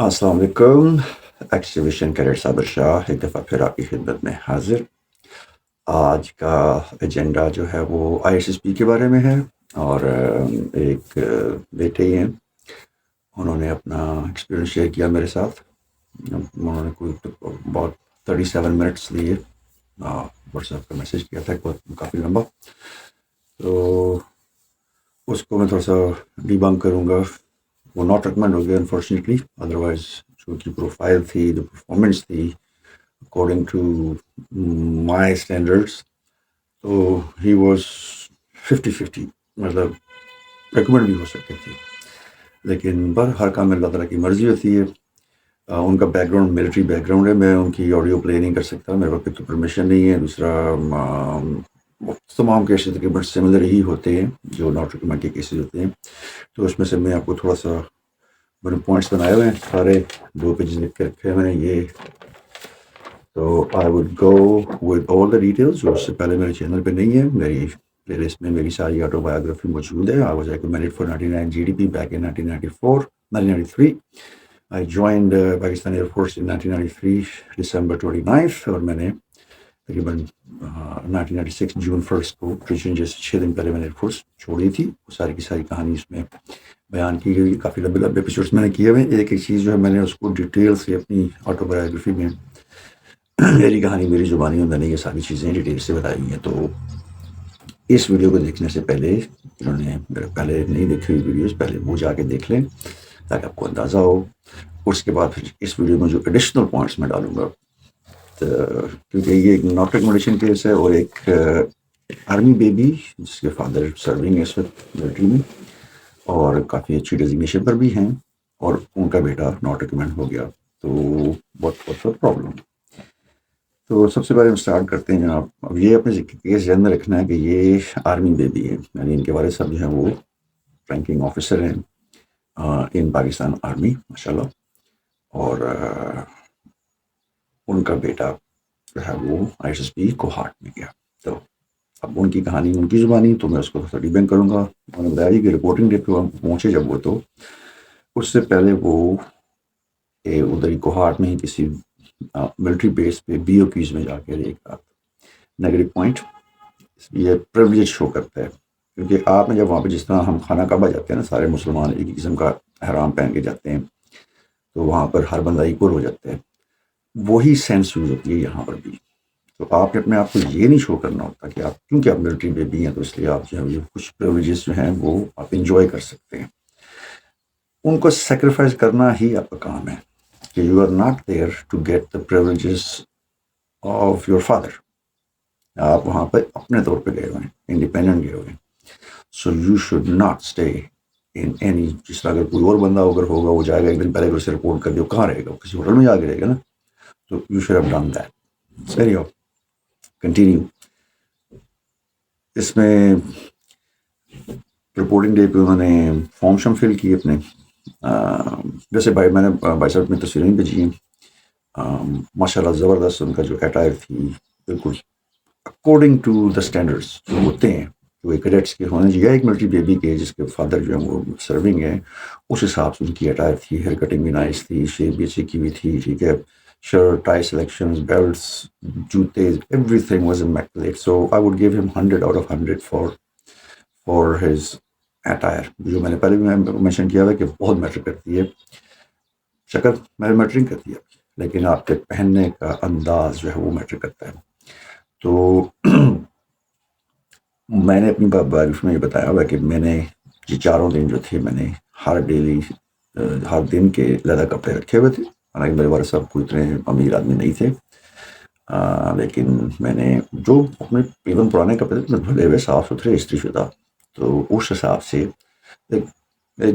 السلام علیکم. ایکسٹیویشن کیریئر صابر شاہ ایک دفعہ پھر آپ کی خدمت میں حاضر. آج کا ایجنڈا جو ہے وہ آئی ایس ایس پی کے بارے میں ہے، اور ایک بیٹے ہی ہیں، انہوں نے اپنا ایکسپیرئنس شیئر کیا میرے ساتھ. انہوں نے کوئی بہت 37 منٹس لیے، واٹس ایپ پہ میسیج کیا تھا کافی لمبا، تو اس کو میں تھوڑا سا ڈی بنک کروں گا. وہ ناٹ ریکمینڈ ہو گیا انفارچونیٹلی، ادروائز جو کی پروفائل تھی، جو پرفارمنس تھی اکارڈنگ ٹو مائی اسٹینڈرڈس، تو ہی واز 50-50، مطلب ریکمینڈ بھی ہو سکتی تھی. لیکن ہر کام میں اللہ تعالیٰ کی مرضی ہوتی ہے. ان کا back ground military back ground ہے، میں ان کی آڈیو پلے نہیں کر سکتا، میرے وقت تو پرمیشن نہیں ہے. دوسرا تمام کیسز تقریباً سملر ہی ہوتے ہیں جو ناٹ ریکمینڈ کے کیسز ہوتے ہیں. تو اس میں سے میں آپ کو تھوڑا سا میں نے پوائنٹس بنائے ہوئے ہیں، سارے 2 پیجز لکھ کے رکھے ہوئے ہیں یہ. تو آئی would go with all the details جو اس سے پہلے میرے چینل پہ نہیں ہے. میری پلے لسٹ میں میری ساری آٹو بایوگرافی موجود ہے. I was recommended for 99 GDP back in 1993. I joined Pakistan Air Force in 1993 December 29th، اور میں نے تقریباً 1996 جون 1 کو ٹریچن جیسے 6 دن پہلے میں نے ایئر فورس چھوڑی تھی. وہ ساری کی ساری کہانی اس میں بیان کی گئی. کافی لمبے لمبے ایپیسوڈس میں نے کیے ہوئے ہیں. ایک ایک چیز جو ہے میں نے اس کو ڈیٹیل سے اپنی آٹو بایوگرافی میں میری کہانی میری زبانی میں نے یہ ساری چیزیں ڈیٹیل سے بتائی ہیں. تو اس ویڈیو کو دیکھنے سے پہلے جنہوں نے میرے پہلے نہیں دیکھی ہوئی ویڈیوز، پہلے وہ جا کے دیکھ لیں تاکہ آپ کو اندازہ ہو. اس کے بعد پھر اس ویڈیو میں جو ایڈیشنل پوائنٹس میں ڈالوں گا، کیونکہ یہ ایک ناٹ ریکمنڈیشن کیس ہے، اور ایک آرمی بیبی جس کے فادر سرونگ ہے اس وقت ملٹری میں اور کافی اچھی ڈیزگنیشن پر بھی ہیں، اور ان کا بیٹا ناٹ ریکمینڈ ہو گیا. تو واٹس پرابلم. تو سب سے پہلے ہم اسٹارٹ کرتے ہیں جناب. اب یہ اپنے کیس ذہن میں رکھنا ہے کہ یہ آرمی بیبی ہے، یعنی ان کے والد صاحب جو ہیں وہ رینکنگ آفیسر ہیں ان پاکستان آرمی ماشاء اللہ، اور ان کا بیٹا جو ہے وہ I S S P Kohat میں گیا. تو اب ان کی کہانی ان کی زبانی، تو میں اس کو ڈی بینک کروں گا. میں نے بتایا کہ رپورٹنگ ڈے پہ پہنچے جب وہ، تو اس سے پہلے وہ ادھر ہی کوہاٹ میں ہی کسی ملٹری بیس پہ بی او کیز میں جا کے ایک نیگیٹو پوائنٹ یہ پریولیج شو کرتا ہے. کیونکہ آپ نے جب وہاں پہ جس طرح ہم خانہ کعبہ جاتے ہیں نا، سارے مسلمان ایک قسم کا احرام پہن کے جاتے ہیں، تو وہاں پر ہر بندہ ایکول ہو جاتا ہے. وہی سینس یوز ہوتی ہے یہاں پر بھی. تو آپ نے اپنے آپ کو یہ نہیں شو کرنا ہوتا کہ آپ کیونکہ آپ ملٹری بیبی ہیں تو اس لیے آپ جو ہے یہ کچھ پریولیجز جو ہیں وہ آپ انجوائے کر سکتے ہیں. ان کو سیکریفائز کرنا ہی آپ کا کام ہے کہ you are not there to get the privileges of your father. آپ وہاں پہ اپنے طور پہ گئے ہوئے ہیں، انڈیپینڈنٹ گئے ہوئے ہیں. So you should not stay in any. جس طرح اگر کوئی اور بندہ اگر ہوگا وہ جائے گا ایک دن پہلے اسے رپورٹ کر دے، وہ کہاں رہے گا؟ کسی ہوٹل میں جا کے رہے گا نا. تو you should have done that. صحیح ہو. کنٹینیو. اس میں رپورٹنگ ڈے پہ انہوں نے فارم شم فل کی اپنے، جیسے بھائی میں نے بھائی صاحب میں تصویریں بھیجی ہیں. ماشاء اللہ زبردست ان کا جو اٹائر تھی، بالکل اکارڈنگ ٹو دا اسٹینڈرڈس جو ہوتے ہیں جو ایک کیڈٹس کے ہونے چاہیے، ایک ملٹری بیبی کے جس کے فادر جو ہیں وہ سرونگ ہیں، اس حساب سے ان کی اٹائر تھی. ہیئر کٹنگ بھی نائس تھی، شیپ بھی اچھی کی ہوئی تھی. ٹھیک ہے، شرٹ ٹائی سلیکشنز، بیلٹس، جوتے، everything was immaculate. So I would give him 100 out of 100 for his attire. جو میں نے پہلے بھی مینشن کیا ہوا کہ بہت میٹر کرتی ہے، شکل میٹرنگ کرتی ہے، لیکن آپ کے پہننے کا انداز جو ہے وہ میٹر کرتا ہے. تو میں نے اپنی بارش میں یہ بتایا ہوا کہ میں نے یہ 4 دن جو تھے میں نے ہر دن کے زیادہ کپڑے رکھے ہوئے تھے. حالانکہ میرے والد صاحب کو اتنے امیر آدمی نہیں تھے، لیکن میں نے جو اپنے ایون پرانے کپڑے تھے دھلے ہوئے صاف ستھرے استری شدہ، تو اس حساب سے ایک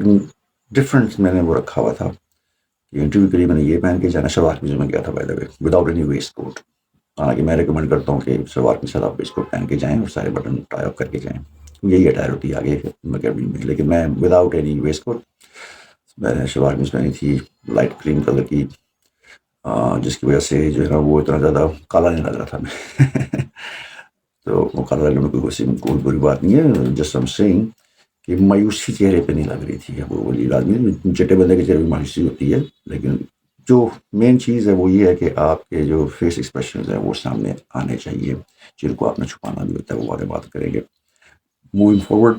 ڈفرینٹ میں نے وہ رکھا ہوا تھا. انٹرویو کے لیے میں نے یہ پہن کے جانا. شلوار قمیض میں گیا تھا by the way without any waistcoat. حالانکہ میں ریکمینڈ کرتا ہوں کہ شلوار کے ساتھ آپ ویسٹ کوٹ پہن کے جائیں اور سارے بٹن ٹائی اپ کر کے جائیں، یہی اٹائر ہوتی ہے آگے مکیبنی میں. لیکن میں وداؤٹ اینی ویسٹ کوٹ، میں نے شلوار قمیض پہنی تھی لائٹ کریم کلر کی، جس کی وجہ سے جو ہے نا وہ اتنا زیادہ کالا نہیں لگ رہا تھا میں. تو وہ کالا لگنے میں کوئی بری بات نہیں ہے. جسٹ ایم سیئنگ کہ مایوسی چہرے پہ نہیں لگ رہی تھی. وہ ولی آدمی چٹے بندے کے چہرے پہ مایوسی ہوتی ہے، لیکن جو مین چیز ہے وہ یہ ہے کہ آپ کے جو فیس ایکسپریشنز ہیں وہ سامنے آنے چاہیے، جن کو آپ نے چھپانا بھی ہوتا ہے، وہ بارے بات کریں گے. موونگ فارورڈ،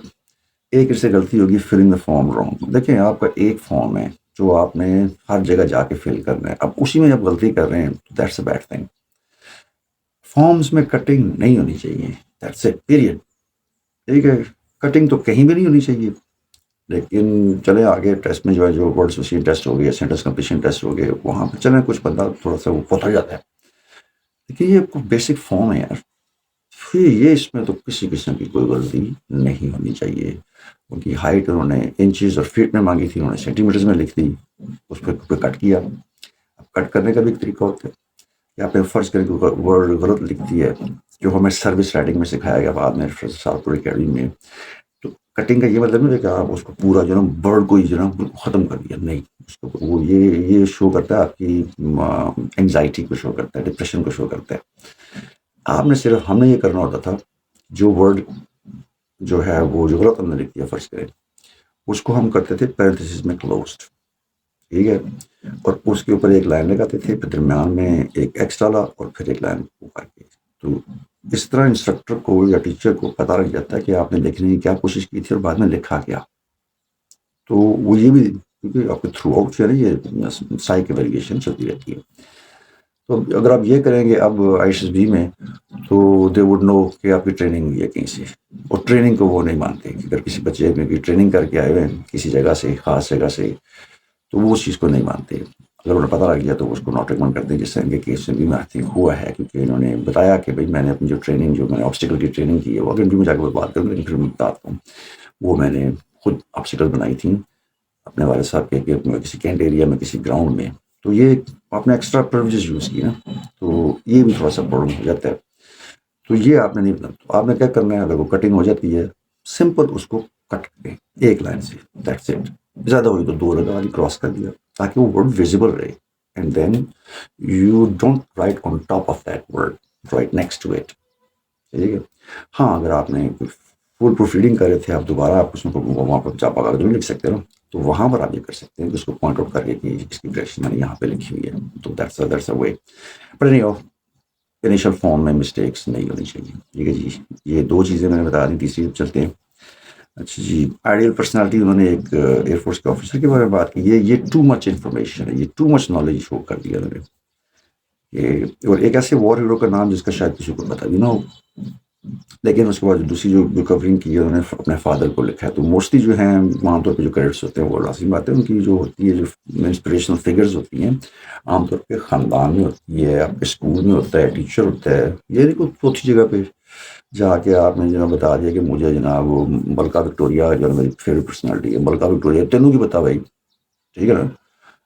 ایک اس سے غلطی ہوگی فلنگ دا فارم رانگ. دیکھیں آپ کا ایک فارم ہے جو آپ نے ہر جگہ جا کے فل کرنا ہے، اب اسی میں جب غلطی کر رہے ہیں that's a bad thing. Forms میں کٹنگ نہیں ہونی چاہیے، دیٹس اے پیریڈ. ٹھیک ہے، کٹنگ تو کہیں بھی نہیں ہونی چاہیے. لیکن چلیں آگے ٹیسٹ میں جو ہے جو ورڈ ایسوسیشن ٹیسٹ ہو گئے، سینٹینس کمپلیشن ٹیسٹ ہو گئے، وہاں پہ چلیں کچھ بندہ تھوڑا سا وہ پتہ جاتا ہے. لیکن یہ بیسک فارم ہے یار، پھر یہ اس میں تو کسی قسم کی کوئی غلطی نہیں ہونی چاہیے. ان کی ہائٹ انہوں نے انچز اور فٹ میں مانگی تھی، انہوں نے سینٹی میٹرز میں لکھ دی، اس پہ کٹ کیا. اب کٹ کرنے کا بھی ایک طریقہ ہوتا ہے کہ آپ نے فرض کریں کہ ورڈ غلط لکھ دی ہے، جو ہمیں سروس رائٹنگ میں سکھایا گیا بعد میں ساتھ اکیڈمی میں. تو کٹنگ کا یہ مطلب نہیں ہے کہ آپ اس کو پورا جو ہے نا برڈ کو ہی جو ہے نا ختم کر دیا، نہیں. اس کو وہ یہ شو کرتا ہے آپ کی انگزائٹی کو شو کرتا ہے، ڈپریشن کو شو کرتا ہے. آپ نے صرف ہم نے یہ کرنا ہوتا تھا جو ورڈ جو ہے وہ جو غلط ہم نے لکھ دیا فرض کریں، اس کو ہم کرتے تھے پیرنتھیسس میں کلوزڈ. ٹھیک ہے، اور اس کے اوپر ایک لائن لگاتے تھے، پھر درمیان میں ایک ایکس ڈالا اور پھر ایک لائن اوپر کی. تو اس طرح انسٹرکٹر کو یا ٹیچر کو پتہ لگ جاتا ہے کہ آپ نے لکھنے کی کیا کوشش کی تھی اور بعد میں لکھا کیا. تو وہ یہ بھی کیونکہ آپ کے تھرو آؤٹ جو ہے نا یہ سائیک ایویلویشن چلتی رہتی ہے. تو اگر آپ یہ کریں گے اب آئی ایس ایس بی میں، تو دے وڈ نو کہ آپ کی ٹریننگ ہوئی ہے کہیں سے. اور ٹریننگ کو وہ نہیں مانتے کہ اگر کسی بچے میں کی ٹریننگ کر کے آئے ہوئے ہیں کسی جگہ سے، خاص جگہ سے، تو وہ اس چیز کو نہیں مانتے. اگر انہیں پتہ لگ گیا تو اس کو ناٹ ریکمینڈ کرتے ہیں، جس سے ان کے کیس میں بھی میں آئی ہوا ہے، کیونکہ انہوں نے بتایا کہ بھائی میں نے اپنی جو ٹریننگ جو میں نے آبسٹیکل کی ٹریننگ کی ہے، وہ اگر انٹرویو میں جا کے بات کروں لیکن پھر میں بتاتا ہوں وہ میں نے خود آبسٹیکل بنائی تھیں اپنے والد صاحب کے کسی کینٹ ایریا میں کسی گراؤنڈ میں. تو یہ آپ نے ایکسٹرا پرویجز یوز کی نا، تو یہ بھی تھوڑا سا پرابلم ہو جاتا ہے. تو یہ آپ نے نہیں بنا. تو آپ نے کیا کرنا ہے، اگر وہ کٹنگ ہو جاتی ہے سمپل اس کو کٹ کریں ایک لائن سے، دیٹس اٹ. زیادہ ہوئی تو 2 لگا والی کراس کر دیا تاکہ وہ ورڈ ویزیبل رہے. And then you don't write on top of that word, right next to it. ٹھیک ہے. ہاں اگر آپ نے فل پروف ریڈنگ کر رہے تھے آپ دوبارہ آپ اس میں وہاں پر چاپا کاغذ میں لکھ سکتے نا، تو وہاں پر آپ یہ کر سکتے ہیں کہ اس کو پوائنٹ آؤٹ کر کے کہ اس کی ڈائریکشن میں نے یہاں پہ لکھی ہوئی ہے. تو دیٹس اے وے. بٹ نہیں ہو انیشل فارم میں مسٹیکس نہیں ہونی چاہیے. ٹھیک ہے جی، یہ 2 چیزیں میں نے بتا دی. تیسری چلتے ہیں. اچھا جی، آئیڈیل پرسنالٹی، انہوں نے ایک ایئر فورس کے آفیسر کے بارے میں بات کی. یہ ٹو مچ انفارمیشن ہے، یہ ٹو مچ نالج شو کر دیا انہوں نے. اور ایک ایسے وار ہیرو کا نام جس کا شاید کسی کو پتا بھی نہ ہو، لیکن اس کے بعد دوسری جو کورنگ کی ہے انہوں نے اپنے فادر کو لکھا ہے. تو موسٹلی جو ہیں عام طور پہ جو کریڈٹس ہوتے ہیں وہ لازم بات ہے ان کی جو ہوتی ہے، جو انسپریشنل فگرز ہوتی ہیں عام طور پہ خاندان میں ہوتی ہے، آپ کے اسکول میں ہوتا ہے، ٹیچر ہوتا ہے. یہ نہیں کوئی چوتھی جگہ پہ جا کے آپ نے جناب بتا دیا کہ مجھے جناب وہ ملکہ وکٹوریہ جو میری فیوریٹ پرسنالٹی ہے ملکہ وکٹوریہ، تینوں کی بتا بھائی. ٹھیک ہے نا.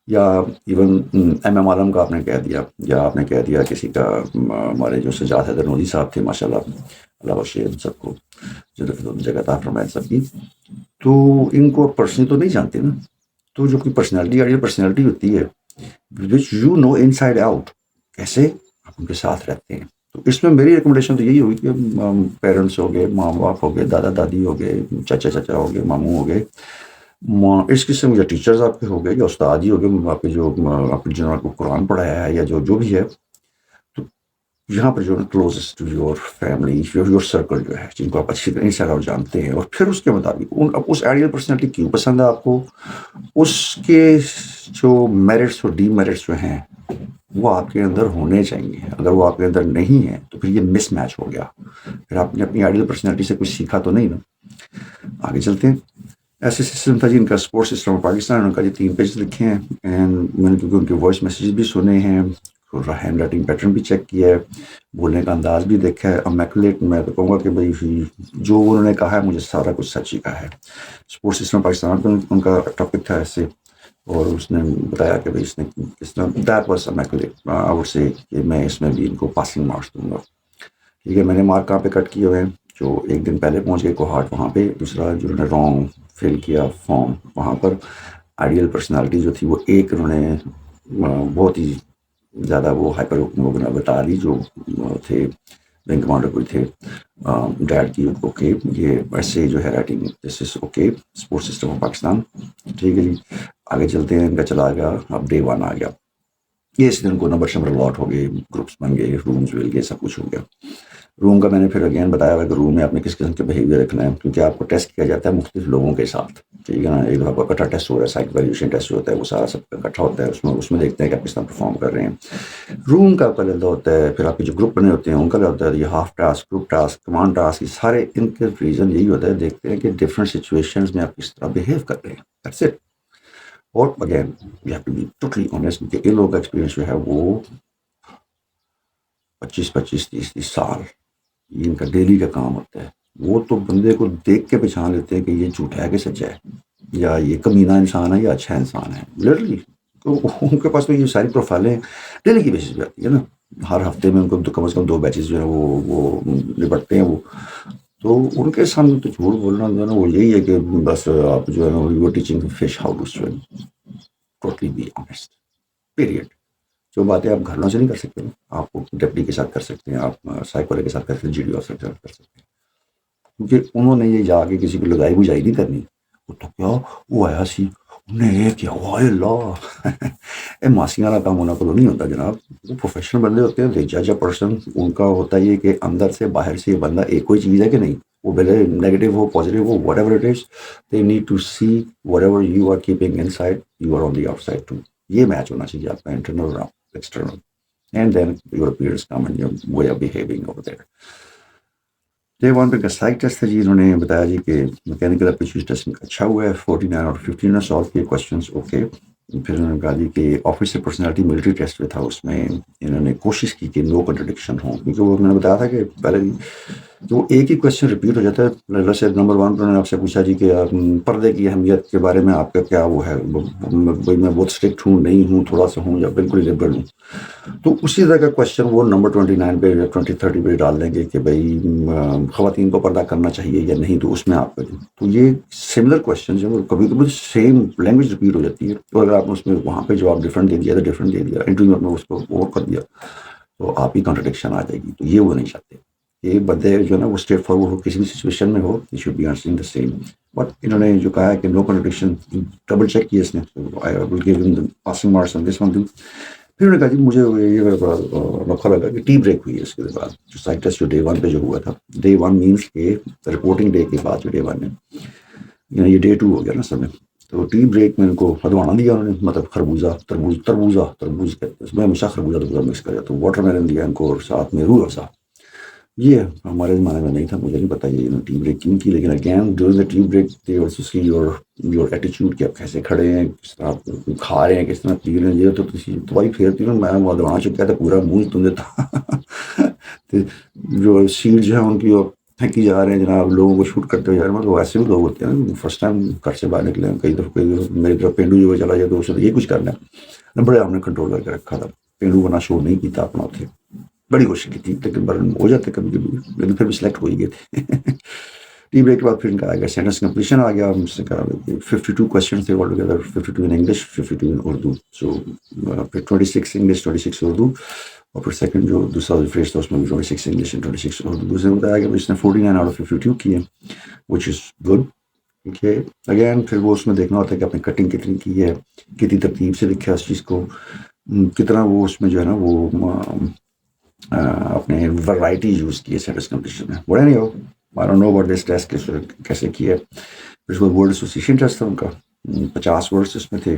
یا ایون ایم عالم کا آپ نے کہہ دیا، یا آپ نے کہہ دیا کسی کا، ہمارے جو سجاد حیدر نودی صاحب تھے ماشاء اللہ، اللہ بخشے ان سب کو جگہ عطا فرمائے سب کی. تو ان کو پرسنلی تو نہیں جانتے نا. تو جو کوئی پرسنالٹی آئیڈیل پرسنالٹی ہوتی ہے which you know inside out, کیسے آپ ان کے ساتھ رہتے ہیں. تو اس میں میری ریکمنڈیشن تو یہی ہوگی کہ پیرنٹس ہو گئے، ماں باپ ہو گئے، دادا دادی ہو گئے، چاچا ہو گئے، ماموں ہو گئے، اس قسم یا ٹیچرز آپ کے ہو گئے، یا استاد ہی ہو گئے آپ کے جو آپ نے جنہوں کو قرآن پڑھایا ہے، یا جو بھی ہے. تو یہاں پر جو ہے closest to your family, your circle جو ہے، جن کو آپ اچھی طرح ان شاء اللہ جانتے ہیں. اور پھر اس کے مطابق اس آئیڈیل پرسنالٹی کیوں پسند ہے آپ کو، اس کے جو میرٹس اور ڈی میرٹس جو ہیں وہ آپ کے اندر ہونے چاہیے. اگر وہ آپ کے اندر نہیں ہے تو پھر یہ مس میچ ہو گیا، پھر آپ نے اپنی آئیڈیل پرسنالٹی سے کچھ سیکھا تو نہیں نا. آگے چلتے ہیں. ایسے سسٹم تھا جی ان کا اسپورٹس سسٹم آف پاکستان، ان کا جو 3 پیج لکھے ہیں. اینڈ میں نے کیونکہ ان کے وائس میسیج بھی سنے ہیں، ہینڈ رائٹنگ پیٹرن بھی چیک کیا ہے، بولنے کا انداز بھی دیکھا ہے. امیکولیٹ میں تو کہوں گا کہ بھائی جو انہوں نے کہا ہے مجھے سارا کچھ سچ ہی کہا ہے. اسپورٹس سسٹم آف پاکستان پہ ان کا ٹاپک تھا ایسے، اور اس نے بتایا کہ بھائی اس نے کس طرح دیٹ واز امیکولیٹ. آؤٹ سے کہ میں اس میں بھی ان کو پاسنگ مارکس دوں گا. ٹھیک ہے. میں نے مارک کہاں پہ کٹ کیے ہوئے ہیں، جو ایک دن پہلے پہنچ گئے کوہارٹ وہاں پہ. دوسرا جو انہوں نے رانگ فل کیا فارم وہاں پر. آئیڈیل پرسنالٹی جو تھی وہ ایک انہوں نے بہت ہی زیادہ وہ ہائپر بتا دی جو تھے وینگ کمانڈر کوئی تھے ڈیڈ کی. اوکے یہ ایسے جو ہے writing this is okay support system of Pakistan. ٹھیک ہے جی آگے چلتے ہیں. ان کا چلا گیا. اب ڈے 1 آ گیا. یہ اس دن کو نمبر شمبر الاٹ ہو گئے, گروپس بن گئے, رومز مل گئے, سب کچھ ہو گیا. روم کا میں نے پھر اگین بتایا ہوا کہ روم میں آپ نے کس قسم کے بیہیویئر رکھنا ہے, کیونکہ آپ کو ٹیسٹ کیا جاتا ہے مختلف لوگوں کے ساتھ. ٹھیک ہے نا, ایک آپ کا اکٹھا ٹیسٹ ہو رہا ہے, سائیک ویلیویشن ٹیسٹ ہوتا ہے, وہ سارا سب کا اکٹھا ہوتا ہے. اس میں دیکھتے ہیں کہ آپ کس طرح پرفارم کر رہے ہیں. روم کا آپ کا لگتا ہوتا ہے, پھر آپ کے جو گروپ بنے ہوتے ہیں ان کا لگتا ہے, یہ half task, group task, command task, یہ سارے ان کے ریزن یہی ہوتا ہے, دیکھتے ہیں کہ ڈفرینٹ سچویشنز میں آپ کس طرح بیہیو کر رہے ہیں. That's it. اور again you have to be totally honest کہ ان لوگوں کا ایکسپیرینس جو ہے وہ 25-30 سال ان کا ڈیلی کا کام ہوتا ہے. وہ تو بندے کو دیکھ کے پہچان لیتے ہیں کہ یہ جھوٹا ہے کہ سچا ہے, یا یہ کمینہ انسان ہے یا اچھا انسان ہے. لٹرلی تو ان کے پاس تو یہ ساری پروفائلیں ڈیلی کی بیسس پہ آتی ہے نا. ہر ہفتے میں ان کو کم از کم 2 بیچز جو ہیں وہ نپٹتے ہیں. وہ تو ان کے سامنے تو جھوٹ بولنا جو ہے نا وہ یہی ہے کہ بس آپ جو ہے نا you are teaching fish how to swim. Totally be honest period. جو باتیں آپ گھروں سے نہیں کر سکتے, آپ ڈپٹی کے ساتھ کر سکتے ہیں, آپ سائیک والے کے ساتھ کر سکتے ہیں, جی ڈی آفیسر کے ساتھ کر سکتے ہیں. کیونکہ انہوں نے یہ جا کے کسی کو لگائی بجائی نہیں کرنی. وہ تو کیا وہ آیا سی انہیں یہ کیا ہوا ہے اللہ ماسیاں والا کام ہونا تو نہیں ہوتا جناب. وہ پروفیشنل بندے ہوتے ہیں, جج اے پرسن. ان کا ہوتا یہ کہ اندر سے باہر سے یہ بندہ ایک کوئی چیز ہے کہ نہیں, وہ بھلے نیگیٹو ہو پازیٹیو ہو whatever it is, they need to see whatever you are keeping inside you are on the outside too. یہ میچ ہونا چاہیے آپ کا انٹرنل اور external. And then your peers come and your way of behaving over there. Day 1 پہ کا psych test تھا جی. انہوں نے بتایا جی کہ میکینیکل اپریچیوٹ ٹیسٹ اچھا ہوا ہے, 49 آؤٹ 15 نے سالو کیے کوشچنس. اوکے پھر انہوں نے کہا جی کہ آفیسر پرسنالٹی ملٹری ٹیسٹ جو تھا اس میں انہوں نے کوشش کی کہ نو کنٹرڈکشن ہو, کیونکہ وہ میں نے بتایا تھا کہ پہلے تو ایک ہی کوشچن ریپیٹ ہو جاتا ہے. جیسے نمبر 1 پر انہوں نے آپ سے پوچھا جی کہ پردے کی اہمیت کے بارے میں آپ کا کیا وہ ہے, بھائی میں بہت اسٹرکٹ ہوں, نہیں ہوں, تھوڑا سا ہوں, یا بالکل لبرل ہوں. تو اسی طرح کا کوشچن وہ نمبر 29 پہ 20-30 پہ ڈال دیں گے کہ بھائی خواتین کو پردہ کرنا چاہیے یا نہیں, تو اس میں آپ کا تو یہ سملر کوشچن جو ہے کبھی کبھی سیم لینگویج ریپیٹ ہو جاتی ہے. تو اگر آپ نے اس میں وہاں پہ جواب ڈفرینٹ دے دیا تو ڈفرینٹ دے دیا, انٹرویو میں اس کو اوور کر دیا, تو آپ ہی کنٹرڈکشن آ جائے گی. تو یہ وہ نہیں چاہتے. یہ بندے جو ہے نا وہ اسٹریٹ فارورڈ ہو, کسی بھی سچویشن میں ہو, they should be answering the same. But انہوں نے جو کہا ہے کہ نو کنٹرڈکشن, ڈبل چیک کیا اس نے, آئی ول گیو ہم passing marks on this one thing. پھر انہوں نے کہا جی مجھے یہ بڑا نوکھا لگا کہ ٹی بریک ہوئی ہے اس کے بعد. جو سائیک ٹیسٹ جو ڈے 1 پہ جو ہوا تھا, ڈے 1 مینس کہ رپورٹنگ ڈے کے بعد جو ڈے 1 ہے, یہ ڈے 2 ہو گیا نا سب میں. تو ٹی بریک میں ان کو ہدوانا دیا انہوں نے, مطلب خربوزہ تربوز کہتے ہیں, اس میں ہمیشہ خربوزہ مکس کر جاتا. واٹر میلن دیا ان کو, اور ساتھ میں روح افزا. یہ ہمارے زمانے میں نہیں تھا, مجھے نہیں پتا یہ ٹی بریک کیوں کی. لیکن again during the tea break they also see your ایٹیچیوڈ کہ آپ کیسے کھڑے ہیں, کس طرح آپ کھا رہے ہیں, کس طرح پی رہے ہیں. یہ تو دوائی پھیرتی ہوں میں وہ دوانا چکا تھا پورا منہ تم دیتا. جو سیٹ جو ہے ان کی پھینکی جا رہے ہیں جناب, لوگوں کو شوٹ کرتے ہوئے جا رہے ہیں. مطلب ایسے بھی لوگ ہوتے ہیں فرسٹ ٹائم گھر سے باہر نکلے ہیں, کئی دفعہ میری طرف پینڈو جو چلا جائے تو اس نے یہ کچھ کرنا ہے, بڑے آپ نے کنٹرول کر کے رکھا تھا. پینڈو بنا شو نہیں کیتا اپنا اتنے, بڑی کوشش کی تھی, لیکن برن ہو جاتے کبھی کبھی, لیکن پھر بھی سلیکٹ ہو ہی گئے تھے. ٹی بریک کے بعد پھر ان کا آ گیا سینٹنس کمپلیشن آ گیا. مجھ سے کہا 52 کوشچنس تھے آل ٹوگیدر, 52 ان انگلش, 52 ان اردو. سو پھر 26 انگلش, 26 اردو, اور پھر سیکنڈ جو دوسرا فیس تھا اس میں بھی 26 انگلش اینڈ 26 اردو. دوسرے بتایا کہ اس نے 49 آؤٹ آف 52 کیے, وچ از گڈ. اوکے اگین پھر وہ اس میں دیکھنا ہوتا ہے کہ آپ نے کٹنگ کتنی کی ہے, کتنی ترتیب سے لکھا ہے اس چیز کو, کتنا وہ اس میں جو ہے نا وہ اپنے ورائٹی یوز کی ہے سینٹنس کمپلیشن میں. بڑے نہیں ہو, I don't know about this test کیسے کیا ہے. پھر اس کے بعد ورڈ ایسوسیشن ٹیسٹ تھا ان کا, 50 ورڈس اس میں تھے,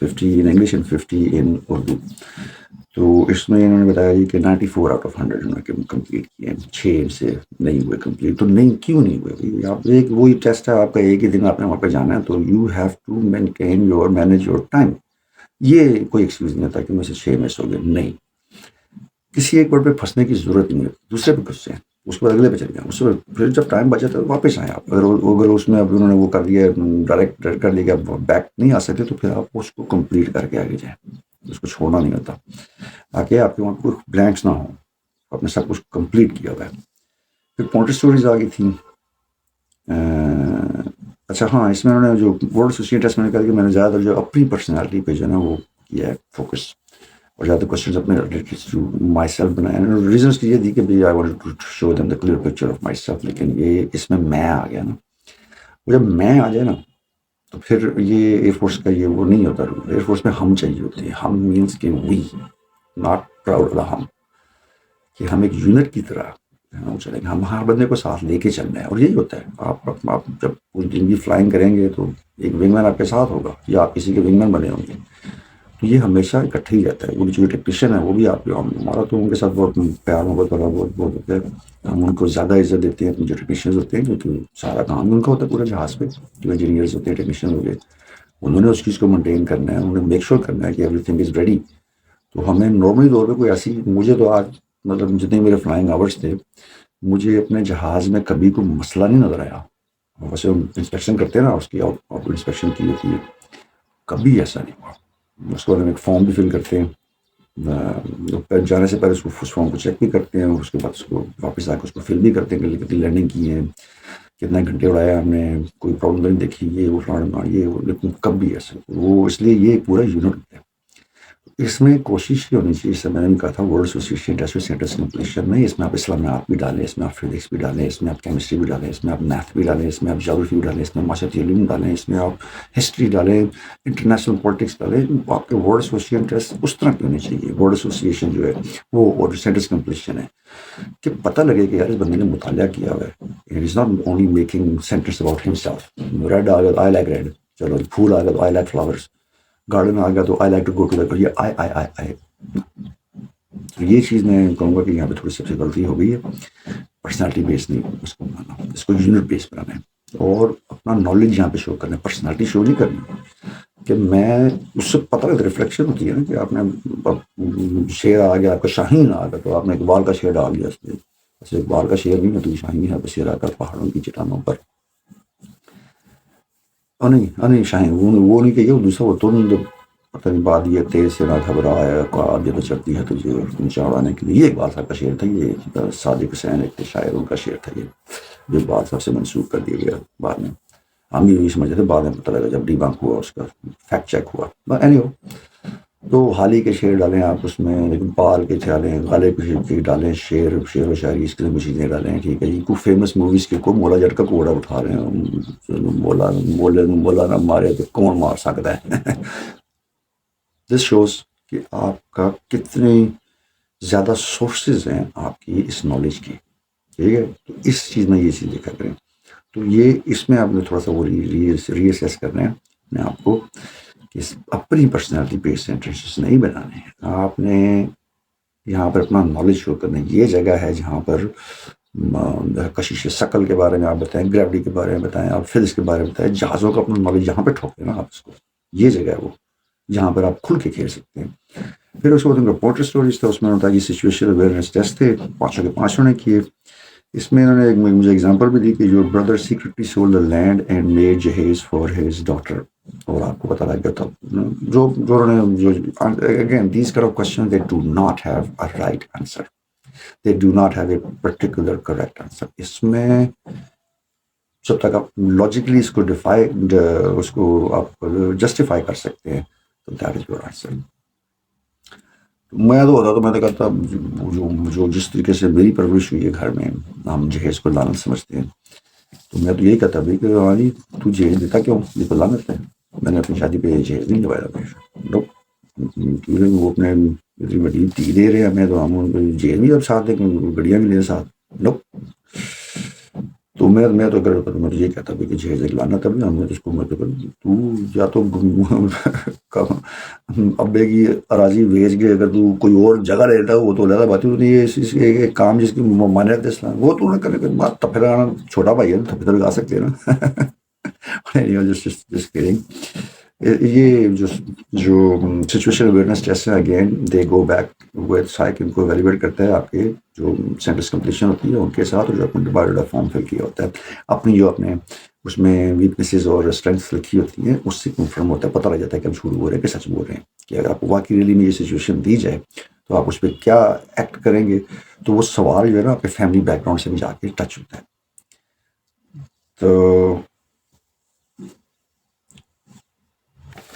50 ان انگلش اینڈ 50 ان اردو. تو اس میں انہوں نے بتایا جی کہ 94 آؤٹ آف 100 انہوں نے کمپلیٹ کیے ہیں. 6 سے نہیں ہوئے کمپلیٹ. تو نہیں کیوں نہیں ہوئے؟ آپ ایک وہی ٹیسٹ ہے آپ کا, ایک ہی دن آپ نے وہاں پہ جانا ہے, تو you have to manage your time. یہ کوئی ایکسکیوز نہیں ہوتا کہ مجھ سے 6 مس ہو گئے. نہیں, کسی ایک ورڈ پہ پھنسنے کی ضرورت نہیں ہے, دوسرے پہ گھس جائیں, اس کے بعد اگلے پہ چل جائیں, اس میں پھر جب ٹائم بچا تو واپس آئیں آپ. اگر اس میں اب انہوں نے وہ کر دیا, ڈائریکٹ کر لیا کہ بیک نہیں آ سکتے, تو پھر آپ اس کو کمپلیٹ کر کے آگے جائیں, اس کو چھوڑنا نہیں ہوتا تاکہ آپ کے وہاں کوئی بلینکس نہ ہوں, آپ نے سب کچھ کمپلیٹ کیا ہوا ہے. پھر پوائنٹر اسٹوریز آ گئی تھیں. اچھا ہاں, اس میں انہوں نے جو ورڈ ایسوسیشن ٹیسٹ میں نے کہا کہ میں نے زیادہ تر جو اپنی پرسنالٹی پہ جو ہے نا وہ کیا ہے فوکس. اور زیادہ کوشچنز اپنے مائی سیلف بنائے. ریزنس یہ دی کہ بھائی I want to show them the clear picture of myself. لیکن یہ اس میں آ گیا نا, جب میں آ جائے نا تو پھر یہ ایئر فورس کا یہ وہ نہیں ہوتا. ایئر فورس میں ہم چاہیے ہوتے ہیں. ہم مینس کہ وی ناٹ پراؤڈ والا ہم, کہ ہم ایک یونٹ کی طرح چلیں گے. ہم ہر بندے کو ساتھ لے کے چلنا ہے. اور یہی ہوتا ہے, آپ جب پوری زندگی فلائنگ کریں گے تو ایک ونگ مین آپ کے ساتھ ہوگا یا آپ کسی کے ونگ مین بنے ہوں گے. تو یہ ہمیشہ اکٹھے ہی رہتا ہے. وہ جو ٹیکنیشین ہے وہ بھی آپ ہمارا تو ان کے ساتھ بہت پیار محبت والا بہت ہوتا ہے. ہم ان کو زیادہ عزت دیتے ہیں. اپنے جو ٹیکنیشینز ہوتے ہیں کیونکہ سارا کام ان کا ہوتا ہے پورے جہاز پہ. جو انجینئرز ہوتے ہیں, ٹیکنیشین ہو گئے, انہوں نے اس چیز کو مینٹین کرنا ہے. انہوں نے میک شیور کرنا ہے کہ ایوری تھنگ از ریڈی. تو ہمیں نارملی طور پہ کوئی ایسی, مجھے تو آج مطلب جتنے میرے فلائنگ آورس تھے, مجھے اپنے جہاز میں کبھی کوئی مسئلہ نہیں نظر آیا. ویسے ہم انسپیکشن کرتے ہیں نا, اس کی آؤٹ انسپیکشن کی ہوتی ہے, کبھی ایسا نہیں ہوا. اس کو ہم ایک فارم بھی فل کرتے ہیں, جانے سے پہلے اس فارم کو چیک بھی کرتے ہیں, اور اس کے بعد اس کو واپس آ کے اس کو فل بھی کرتے ہیں کہ کتنی لینڈنگ کی ہے, کتنے گھنٹے اڑایا ہم نے, کوئی پرابلم نہیں دیکھی, یہ وہ فلانا یہ وہ. لیکن کبھی ایسا وہ, اس لیے یہ پورا یونٹ ہوتا ہے. اس میں کوشش یہ ہونی چاہیے, اس سے میں نے بھی کہا تھا world association industry centres completion میں, اس میں آپ اسلامیات بھی ڈالیں, اس میں آپ فزکس بھی ڈالیں, اس میں آپ کیمسٹری بھی ڈالیں, اس میں آپ میتھ بھی ڈالیں, اس میں آپ جیوگرافی بھی ڈالیں, اس میں معاشرتی علم ڈالیں, اس میں آپ ہسٹری ڈالیں, انٹرنیشنل پالیٹکس ڈالیں. آپ کے ورلڈ ایسوسیشن انٹرسٹ اس طرح کی ہونی چاہیے. ورلڈ ایسوسیشن جو ہے وہ اور سینٹرز کمپلیشن ہے کہ پتہ لگے کہ یار اس بندے نے مطالعہ کیا ہوا ہے. It is not only making sentence about himself. Red آ گیا تو آئی لائک ریڈ, چلو پھول آ گیا تو آئی لائک فلاورس, گارڈن آ گیا تو I like to go to the, یہ آئی. تو یہ چیز میں کہوں گا کہ یہاں پہ تھوڑی سب سے غلطی ہو گئی ہے. پرسنالٹی بیس نہیں اس کو بنانا, اس کو یونٹ بیس بنانا ہے, اور اپنا نالج یہاں پہ شو کرنا ہے. پرسنالٹی شو نہیں کرنی کہ میں, اس سے پتہ لگتا ہے, ریفلیکشن ہوتی ہے نا کہ آپ نے شعر آ گیا, آپ کا شاہین آ گیا تو آپ نے اقبال کا شعر ڈال دیا اس میں. ویسے اقبال کا شعر نہیں ہے, تو شاہین ہے بسیرا کر پہاڑوں کی چٹانوں پر. نہیں شاہین وہ نہیں کہیے, وہ دوسرا, وہ تم جب پتہ نہیں بات یہ تیز سے نہ گھبرایا خواب جب چڑھتی ہے تجھے اونچا اڑانے کے لیے. یہ اقبال صاحب کا شعر تھا. یہ صادق حسین ایک شاعر, ان کا شعر تھا یہ, جو اقبال صاحب سے منسوخ کر دیا گیا بعد میں. ہم یہی سمجھتے تھے, بعد میں پتہ لگا جب ڈی بنک ہوا, اس کا فیکٹ چیک ہوا. اینی ہو, تو حال ہی کے شعر ڈالیں آپ اس میں, اقبال کے ڈالیں, غالب کے ڈالیں, شعر و شاعری, اس قسم کی چیزیں ڈالیں. ٹھیک ہے جی, کوئی فیمس موویز کے کو مولا جٹ کا کوڑا اٹھا رہے ہیں, مولا نہ مارے تو کون مار سکتا ہے. دس شوز کہ آپ کا کتنے زیادہ سورسز ہیں آپ کی اس نالج کی. ٹھیک ہے, تو اس چیز میں یہ چیز دیکھا کریں. تو یہ اس میں آپ نے تھوڑا سا وہ ری اسیس کرنا ہے اپنے آپ کو, کہ اپنی پرسنالٹی پہ انٹرسٹ نہیں بنانے ہیں. آپ نے یہاں پر اپنا نالج شو کرنا ہے. یہ جگہ ہے جہاں پر کشش ثقل کے بارے میں آپ بتائیں, گریوٹی کے بارے میں بتائیں, آپ فزکس کے بارے میں بتائیں, جہازوں کا اپنا نالج یہاں پہ ٹھوکیں نا آپ اس کو. یہ جگہ ہے وہ جہاں پر آپ کھل کے کھیل سکتے ہیں. پھر اس کے بعد ان کا پورٹر اسٹوریز تھا, اس میں ہوتا ہے کہ سچویشن اویئرنیس ٹیسٹ تھے, 500 کے 500 نے کیے. اس میں انہوں نے مجھے اگزامپل بھی دی کہ your brother secretly sold the land and made جہیز فار ہز ڈاٹر. اور آپ کو پتہ لگ گیا تھا جو انہوں نے جو again these kind of question they do not have a right answer, they do not have a particular correct answer. اس میں جب تک آپ لاجیکلی اس کو اس کو آپ جسٹیفائی کر سکتے ہیں, تو دیٹ از یور آنسر. میں تو ہوتا تو میں تو کہتا جو جس طریقے سے میری پرورش ہوئی ہے گھر میں, ہم جہیز کو لعنت سمجھتے ہیں, تو میں تو یہی کہتا بھی کہ ہاں جی تو جہیز دیتا کیوں, یہ تو لعنت ہے. میں نے اپنی شادی پہ جہیز نہیں لگایا. وہ اپنے اتنی بڑی ٹی دے رہے ہیں ہمیں, تو ہم ان کو جہیز بھی اب ساتھ دیں, گڑیاں بھی لیں ساتھ. تو میں تو اگر میں تو یہ کہتا بھی کہ جہیز لانا تب ہم نے اس کو, میں تو یا تو ابے کی اراضی بیچ کے اگر تو کوئی اور جگہ لیتا وہ تو زیادہ بات ہوتی ہے. ایک کام جس کی ممانعت اسلام وہ تو نہ کرے, بات تفے لگانا, چھوٹا بھائی ہے تفے تو لگا سکتے ہیں نا. یہ جو سچویشن اویئرنیس ٹیسٹ ہیں, again they go back with psych, ان کو ایویلیویٹ کرتا ہے آپ کے جو سینٹرز کمپلیشن ہوتی ہے ان کے ساتھ, اور جو اپنے بایوڈیٹا فارم فل کیا ہوتا ہے, اپنی جو اپنے اس میں ویکنیسز اور اسٹرینگس لکھی ہوتی ہیں اس سے کنفرم ہوتا ہے, پتہ لگ جاتا ہے کہ ہم جھوٹ بول رہے ہیں کہ سچ بول رہے ہیں. کہ اگر آپ کو واقعی ریلی میں یہ سچویشن دی جائے تو آپ اس پہ کیا ایکٹ کریں گے. تو وہ سوال جو ہے نا آپ کے فیملی بیک گراؤنڈ سے بھی جا کے ٹچ ہوتا ہے. تو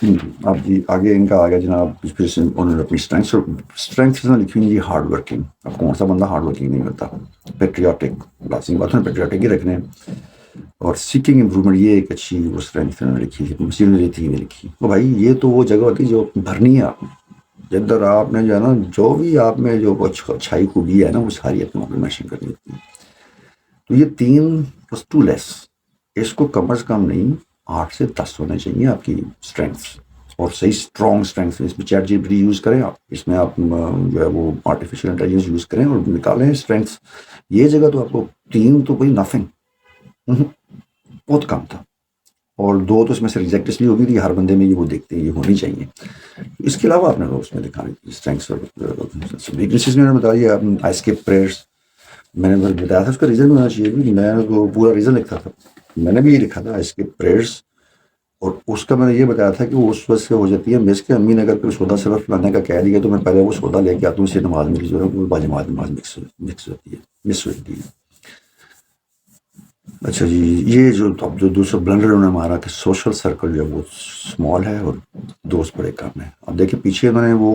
اب جی آگے ان کا آ گیا جناب، پھر سے انہوں نے اپنی اسٹرینگس لکھی ہوئی جی ہارڈ ورکنگ. اب کون سا بندہ ہارڈ ورکنگ نہیں ہوتا؟ پیٹریاٹک، لازمی بات ہے پیٹریاٹک ہی رکھنے. اور سیکنگ امپروومنٹ، یہ ایک اچھی وہ اسٹرینگس انہوں نے لکھی ہے، مسیرت نہیں لکھی. تو بھائی یہ تو وہ جگہ ہوتی ہے جو بھرنی ہے آپ نے، جدھر آپ نے جو ہے نا جو بھی آپ میں جو اچھائی خوبی ہے نا وہ ساری اپنے وہاں پہ مینشن کرنی ہوتی ہے. تو یہ 3 پلس 2 لیس، اس کو کم از کم نہیں 8 سے 10 ہونے چاہیے آپ کی اسٹرینگس، اور صحیح اسٹرانگ اسٹرینگس. اس میں chat G P T use کریں آپ، اس میں آپ جو ہے وہ آرٹیفیشیل انٹیلیجنس یوز کریں اور نکالیں اسٹرینگس. یہ جگہ تو آپ کو 3 تو کوئی نتھنگ، بہت کم تھا. اور 2 تو اس میں سے ریجیکٹ اس لیے ہوگی کہ ہر بندے میں یہ وہ دیکھتے ہیں یہ ہونی چاہیے. اس کے علاوہ آپ نے اس میں دکھانی اسٹرینگس اور ویکنیسز میں بتایا آئی اسکپ پریئرس. میں نے بتایا تھا اس کا ریزن بھی ہونا چاہیے، کہ میں وہ پورا ریزن لکھا تھا. میں نے بھی یہ لکھا تھا آئی اسکپ پریئرس، اور اس کا میں نے یہ بتایا تھا کہ وہ اس وقت سے ہو جاتی ہے مس کہ امی نے اگر کوئی سودا صرف لانے کا کہہ دیا تو میں پہلے وہ سودا لے کے آتا ہوں، اس سے نماز میں جو ہے وہ باجماعت نماز مکس ہوتی ہے، مس ہوتی ہے. اچھا جی، یہ جو اب جو دوسرا بلنڈر انہوں نے مارا کہ سوشل سرکل جو ہے وہ اسمال ہے اور دوست بڑے کم ہے. اب دیکھیں پیچھے انہوں نے وہ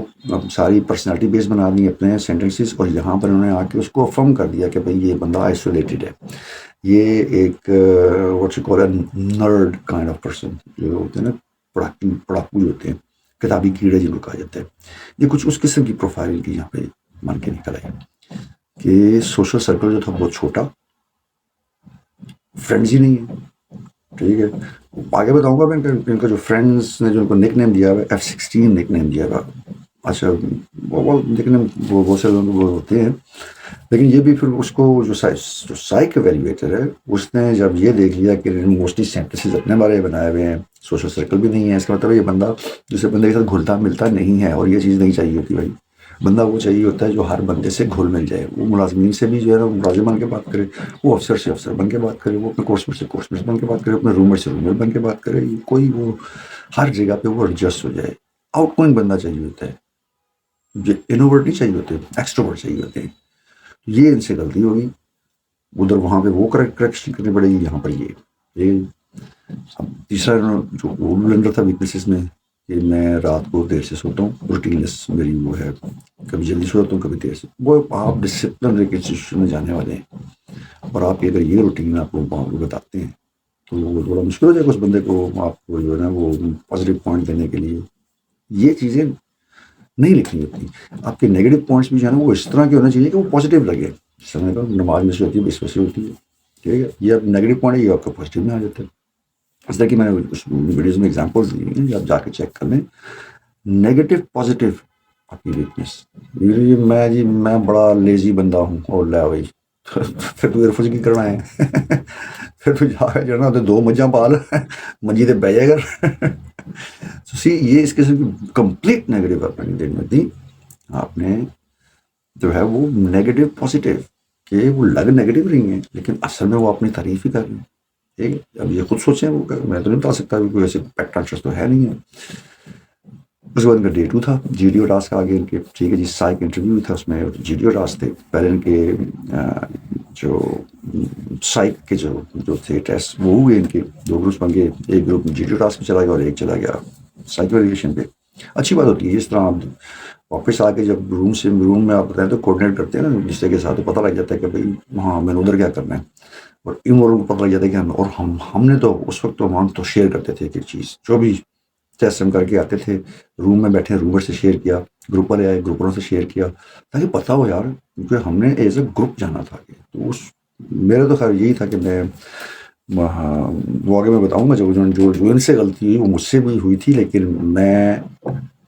ساری پرسنالٹی بیس بنا دی اپنے سینٹینسز، اور یہاں پر انہوں نے آ کے اس کو افرم کر دیا کہ بھئی یہ بندہ آئسولیٹڈ ہے، یہ ایک what you call a nerd kind of person, جو ہوتے ہیں نا پڑھاکو جو ہوتے ہیں، کتابی کیڑے جن کو کہا جاتا ہے. یہ کچھ اس قسم کی پروفائل کی یہاں پہ مان کے نکل آئی کہ سوشل سرکل جو تھا بہت چھوٹا، فرینڈز ہی نہیں ہے. ٹھیک ہے، آگے بتاؤں گا میں ان کا جو فرینڈس نے جو ان کو نک نیم دیا ہوا ہے F-16 نک نیم دیا ہوا. اچھا وہ نک نیم بہت سے لوگ وہ ہوتے ہیں، لیکن یہ بھی پھر اس کو جو سائیک ایویلویٹر ہے اس نے جب یہ دیکھ لیا کہ موسٹلی سینٹنسز اپنے بارے میں بنائے ہوئے ہیں، سوشل سرکل بھی نہیں ہے، اس کا مطلب یہ بندہ دوسرے بندے کے ساتھ گھلتا ملتا نہیں ہے. اور یہ چیز نہیں چاہیے ہوتی بھائی. بندہ وہ چاہیے ہوتا ہے جو ہر بندے سے گھل مل جائے، وہ ملازمین سے بھی جو ہے نا ملازم بن کے بات کرے، وہ افسر سے افسر بن کے بات کرے، وہ اپنے کورس میں بن کے بات کرے، اپنے رومر سے رومر بن کے بات کرے. کوئی وہ ہر جگہ پہ وہ ایڈجسٹ ہو جائے. آؤٹ گوئنگ بندہ چاہیے ہوتا ہے، جو انوورٹ نہیں چاہیے ہوتے، ایکسٹروورٹ چاہیے ہوتے ہیں. یہ ان سے غلطی ہوگی، ادھر وہاں پہ وہ کریکشن کرنی پڑے گی، یہاں پر یہ. اب تیسرا جو بلنڈر تھا ویکنیسز میں کہ میں رات کو دیر سے سوتا ہوں، روٹینلیس میری وہ ہے، کبھی جلدی سوتا ہوں کبھی دیر سے. وہ آپ ڈسپلن انسٹیٹیوشن میں جانے والے ہیں، اور آپ اگر یہ روٹین آپ کو بتاتے ہیں تو وہ تھوڑا مشکل ہو جائے گا اس بندے کو آپ کو جو ہے نا وہ پازیٹیو پوائنٹ دینے کے لیے. یہ چیزیں نہیں لکھنی ہوتی. آپ کے نیگیٹو پوائنٹس بھی جو ہے نا وہ اس طرح کے ہونا چاہیے کہ وہ پازیٹیو لگے. سمجھ لو نماز میں سے ہوتی ہے، اس وجہ سے ہوتی ہے. ٹھیک ہے، یہ اب نیگیٹو پوائنٹ ہے، یہ آپ کا پازیٹیو میں آ جاتا ہے. اس طرح کہ میں نے اس ویڈیوز میں ایگزامپلس دی ہیں، آپ جا کے چیک کر لیں. نیگیٹو پازیٹیو آپ کی ویکنیس، میں بڑا لیزی بندہ ہوں، اور لے بھائی پھر تو ایئرفورس کی کرنا ہے پھر تو جا کے جو ہے نا 2 مجھاں پال منجی تے بہ جائے گا. یہ اس قسم کی کمپلیٹ نیگیٹو آپ نے دینی ہوتی. آپ نے جو ہے وہ نیگیٹو پازیٹیو کہ وہ لگ نیگیٹو رہی ہیں لیکن اصل میں وہ اپنی تعریف ہی کر رہی ہیں. ٹھیک ہے، اب یہ خود سوچیں، وہ میں تو نہیں بتا سکتا، کوئی ایسے پیکٹرس تو ہے نہیں ہے. اس کے بعد ان کا Day 2 تھا جی ڈی او ٹاسک آگے ان کے. ٹھیک ہے جی، سائیک انٹرویو تھا، اس میں جی ڈی او ٹاسک تھے. پہلے ان کے جو سائیک کے جو تھے ٹیسٹ وہ ہوئے، ان کے 2 گروپس بن گئے. ایک group G D O task پہ چلا گیا اور ایک چلا گیا سائیک ویریفیکیشن پہ. اچھی بات ہوتی ہے اس طرح آپ واپس آ کے جب روم میں آپ بتائیں تو کوآرڈینیٹ کرتے ہیں نا دوسرے کے ساتھ، تو پتہ لگ جاتا ہے کہ بھائی ہاں میں نے ادھر کیا کرنا ہے، اور ان والوں کو پتہ لگ جاتا ہے کہ ہم نے تو اس وقت تو ہم تو شیئر کرتے تھے کہ چیز جو بھی ٹیسٹ ہم کر کے آتے تھے، روم میں بیٹھے رومر سے شیئر کیا، گروپ والے آئے گروپروں سے شیئر کیا، تاکہ پتہ ہو یار، کیونکہ ہم نے ایز اے گروپ جانا تھا. تو میرا تو خیر یہی تھا کہ میں وہ آگے میں بتاؤں گا جو ان سے غلطی ہوئی وہ مجھ سے بھی ہوئی تھی، لیکن میں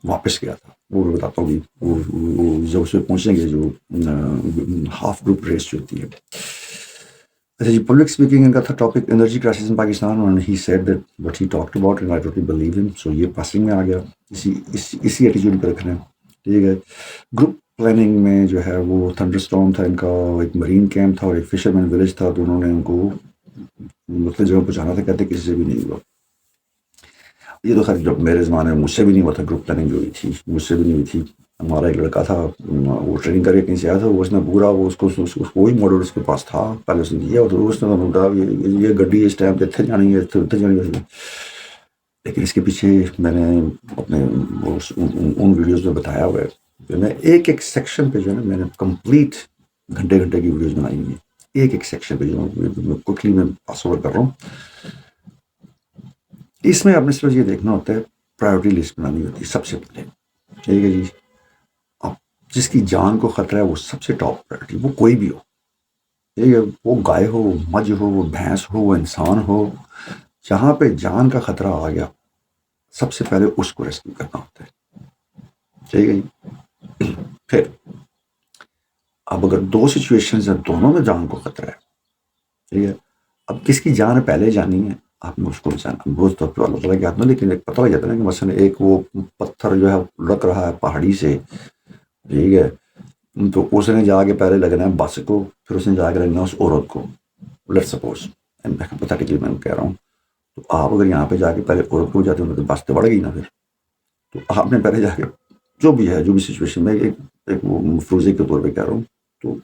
واپس گیا تھا. وہ میں بتاتا ہوں وہ جب اس پہ پہنچیں گے جو ہاف گروپ ریس جو ہوتی ہے. اچھا جی، پبلک اسپیکنگ ان کا تھا topic, energy crisis in Pakistan, and he said that what he talked about and I totally blue ہم. سو یہ پاسنگ میں آ گیا، اسی ایٹیچیوڈ پہ رکھنا ہے. ٹھیک ہے، گروپ پلاننگ میں جو ہے وہ تھنڈر اسٹارم تھا ان کا، ایک مرین کیمپ تھا اور ایک فشر مین ولیج تھا. تو انہوں نے ان کو مختلف جگہ پہنچانا تھا، کہتے کسی سے بھی نہیں ہوا. یہ تو خیر جب میرے زمانے میں مجھ سے بھی نہیں ہوا تھا، گروپ پلاننگ جو ہوئی تھی مجھ سے بھی نہیں ہوئی تھی. ہمارا ایک لڑکا تھا، وہ ٹریننگ کر کے کہیں سے آیا تھا، وہ اس نے پورا وہ اس کو وہی ماڈل اس کے پاس تھا پہلے اس نے دیا، تو اس نے یہ گڈی اس ٹائم پہ اتنے جانی ہے اتنے جانی ہے. لیکن اس کے پیچھے میں نے اپنے ان ویڈیوز میں بتایا ہوا ہے کہ میں ایک ایک سیکشن پہ جو ہے نا میں نے کمپلیٹ گھنٹے گھنٹے کی ویڈیوز بنائی ہوئی ہیں، ایک ایک سیکشن پہ جو کوئکلی میں پاس اوور کر رہا ہوں. اس میں آپ نے صرف یہ دیکھنا ہوتا ہے، پرائیورٹی لسٹ بنانی ہوتی ہے سب سے پہلے. ٹھیک ہے جی، اب جس کی جان کو خطرہ ہے وہ سب سے ٹاپ پرائیورٹی، وہ کوئی بھی ہو. ٹھیک ہے، وہ گائے ہو، وہ مجھ ہو، وہ بھینس ہو، وہ انسان ہو، جہاں پہ جان کا خطرہ آ گیا سب سے پہلے اس کو ریسکیو کرنا ہوتا ہے. ٹھیک ہے جی. پھر اب اگر دو سچویشنز ہیں، دونوں میں جان کو خطرہ ہے، ٹھیک ہے، اب کس کی جان پہلے جانی ہے آپ نے اس کو بچانا روز طور پہ اللہ تعالیٰ کے ہاتھ میں. لیکن ایک پتہ لگ جاتا ہے نا کہ مثلاً ایک وہ پتھر جو ہے لگ رہا ہے پہاڑی سے، ٹھیک ہے، تو اس نے جا کے پہلے لگنا ہے بس کو، پھر اس نے جا کے لگنا ہے اس عورت کو. لیٹ سپوز پیتھیٹیکلی میں کہہ رہا ہوں، تو آپ اگر یہاں پہ جا کے پہلے عورت کو جاتے ہوں تو بس تو بڑھ گئی نا. پھر تو آپ نے پہلے جا کے جو بھی ہے، جو بھی سچویشن میں ایک وہ مفروضے کے طور پہ کہہ رہا ہوں، تو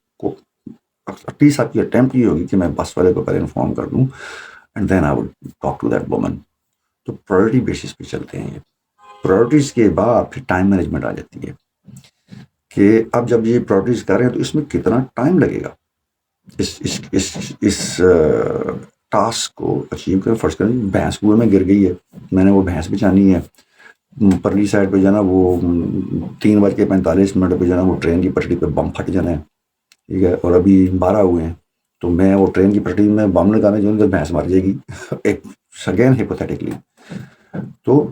ایٹ لیسٹ آپ کی اٹیمپٹ یہ ہوگی کہ میں بس والے کو پہلے انفارم کر دوں and then I would talk to that woman. تو پرائورٹی بیسس پہ چلتے ہیں. یہ پرائورٹیز کے بعد پھر ٹائم مینجمنٹ آ جاتی ہے کہ اب جب یہ پرائورٹیز کر رہے ہیں تو اس میں کتنا ٹائم لگے گا اس ٹاسک کو اچیو کریں. فرض کریں بھینس کنویں میں گر گئی ہے، میں نے وہ بھینس بچانی ہے. پرلی سائڈ پہ جانا وہ 3:45 پہ جانا وہ ٹرین کی پٹری پہ بم پھٹ جانا ہے. ٹھیک ہے، اور ابھی 12 ہوئے ہیں، تو میں وہ ٹرین کی پٹری میں بم لگانے جو ہے تو بھینس مر جائے گی. ایک اگین ہیپوتھیٹکلی. تو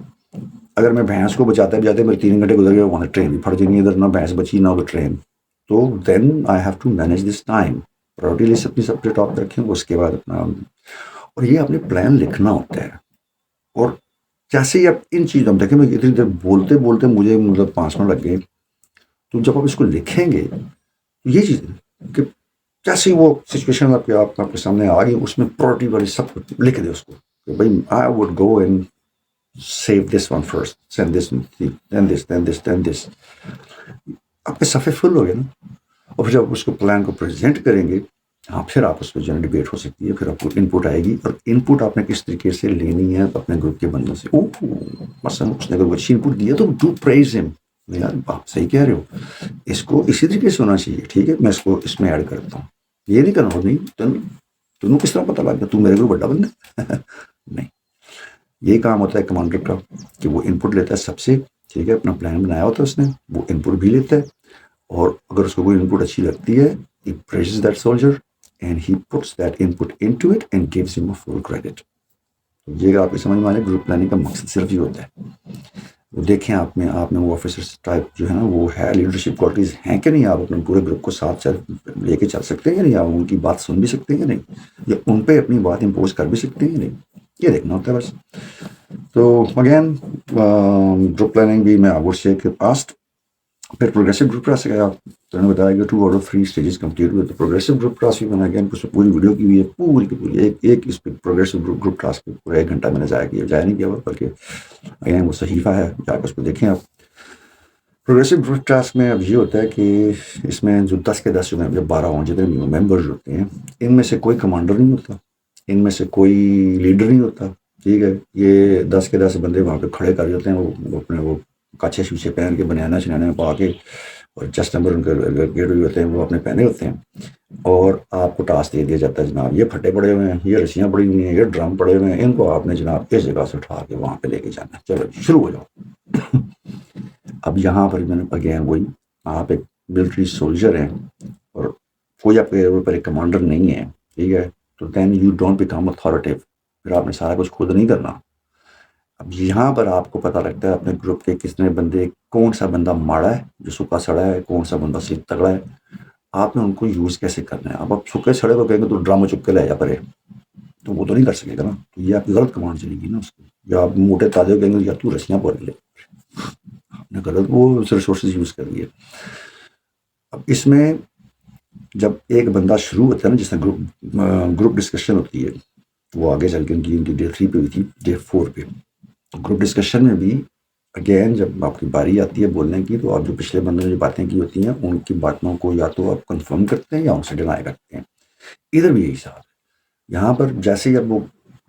اگر میں بھینس کو بچاتے میرے 3 گھنٹے گزر گئے، وہاں ٹرین بھی پھٹ جائیں گی، ادھر نہ بھینس بچی نہ وہ ٹرین. تو then I have to manage this time. Priority list اپنی سب سے ٹاپ پہ رکھیں. اس کے بعد اپنا اور یہ اپنے پلان لکھنا ہوتا ہے. اور جیسے ہی آپ ان چیزوں میں دیکھیں، میں اتنی دیر بولتے بولتے مجھے 5 منٹ لگ گئے. تو جب آپ اس کو لکھیں گے تو یہ چیز کہ جیسے وہ سچویشن آپ کے سامنے آ گئی، اس میں پرائورٹی والی سب لکھ دے اس کو کہ بھائی I would go and save this one first, second this then this then this then this. آپ کے صفحے فل ہو گئے نا. اور پھر جب اس کو پلان کو پریزنٹ کریں گے، ہاں پھر آپ اس پہ جو ہے ڈبیٹ ہو سکتی ہے. پھر آپ کو ان پٹ آئے گی، اور ان پٹ آپ نے کس طریقے سے لینی ہے اپنے گروپ کے بندوں سے. مثلاً اس نے اگر اچھی ان پٹ دیا تو ڈو پریز ہم، یار آپ صحیح کہہ رہے ہو، اس کو اسی طریقے سے ہونا چاہیے. ٹھیک ہے، میں اس کو اس میں ایڈ کرتا ہوں. یہ نہیں کرنا ہو نہیں تمہیں کس طرح پتہ لگ گیا تو میرے کو بڑا بندہ نہیں. یہ کام ہوتا ہے کمانڈر کا کہ وہ ان پٹ لیتا ہے سب سے. ٹھیک ہے، اپنا پلان بنایا ہوتا ہے اس نے، وہ ان پٹ بھی لیتا ہے. اور اگر اس کو کوئی ان پٹ اچھی لگتی ہے، he praises that soldier and he puts that input into it and gives him a full credit. یہ آپ کی سمجھ میں آنے گروپ پلاننگ کا مقصد صرف یہ ہوتا ہے. وہ دیکھیں آپ میں وہ آفیسر ٹائپ جو ہے نا وہ ہے، لیڈرشپ کوالٹیز ہیں کہ نہیں. آپ اپنے پورے گروپ کو ساتھ لے کے چل سکتے ہیں یا نہیں، آپ ان کی بات سن بھی سکتے ہیں یا نہیں، یا ان پہ اپنی بات امپوز کر بھی سکتے ہیں یا نہیں. یہ دیکھنا ہوتا ہے بس. تو اگین گروپ پلاننگ بھی میں آور سے کے پاسٹ. پھر پروگریسو گروپ ٹاسک ہے. تو نے بتایا کہ 2 out of 3 اسٹیجز کمپلیٹ ہوئے. تو پروگریسو گروپ ٹاسک میں نے اگین پوری ویڈیو کی ہوئی ہے، پوری کی پوری ایک اس پہ پروگریسو گروپ ٹاسک پہ پورا 1 گھنٹہ میں نے ضائع نہیں کیا ہوا، بلکہ اگین وہ صحیفہ ہے، جا کے اس کو دیکھیں آپ. پروگریسو گروپ ٹاسک میں اب یہ ہوتا ہے کہ اس میں جو 10 کے 10 جو 12 ہوں جتنے ممبرز ہوتے ہیں، ان میں سے کوئی کمانڈر نہیں ہوتا، ان میں سے کوئی لیڈر نہیں ہوتا. ٹھیک ہے، یہ 10 کے 10 بندے وہاں پہ کھڑے کر دیتے ہیں، وہ اپنے وہ کاچھے شوچے پہن کے بنانا چنانا پا کے، اور جسٹ نمبر ان کے گیٹ ہوئے ہوتے ہیں، وہ اپنے پہنے ہوتے ہیں. اور آپ کو ٹاسک دے دیا جاتا ہے، جناب یہ پھٹے پڑے ہوئے ہیں، یہ رسیاں پڑی ہوئی ہیں، یہ ڈرم پڑے ہوئے ہیں، ان کو آپ نے جناب اس جگہ سے اٹھا کے وہاں پہ لے کے جانا ہے. چلو شروع ہو جاؤ. اب یہاں پر میں نے اگین وہی، آپ ایک ملٹری سولجر ہیں اور کوئی آپ کے اوپر ایک کمانڈر نہیں ہے. ٹھیک ہے، تو then you don't become authoritative. پھر آپ نے سارا کچھ خود نہیں کرنا. اب یہاں پر آپ کو پتہ لگتا ہے اپنے گروپ کے کتنے بندے، کون سا بندہ ماڑا ہے جو سکا سڑا ہے، کون سا بندہ صرف تگڑا ہے. آپ نے ان کو یوز کیسے کرنا ہے. اب آپ سکے سڑے کو کہیں گے تو ڈرامہ چپ کے لے جا پڑے، تو وہ تو نہیں کر سکے گا نا. تو یہ آپ کی غلط کمانڈ چلے گی نا اس کو. یا آپ موٹے تازے کہیں گے یا تو رسیاں پڑھ لے، آپ نے غلط وہ ریسورسز یوز کر لیے. اب اس میں جب ایک بندہ شروع ہوتا ہے نا، جس نے گروپ ڈسکشن ہوتی ہے، وہ آگے چل کے ان کی ڈے 3 پہ ہوئی تھی، ڈے 4 پہ. تو گروپ ڈسکشن میں بھی اگین جب آپ کی باری آتی ہے بولنے کی، تو آپ جو پچھلے بندوں نے جو باتیں کی ہوتی ہیں ان کی باتوں کو یا تو آپ کنفرم کرتے ہیں یا ان سے ڈینائی کرتے ہیں. ادھر بھی یہی حساب ہے. یہاں پر جیسے ہی اب وہ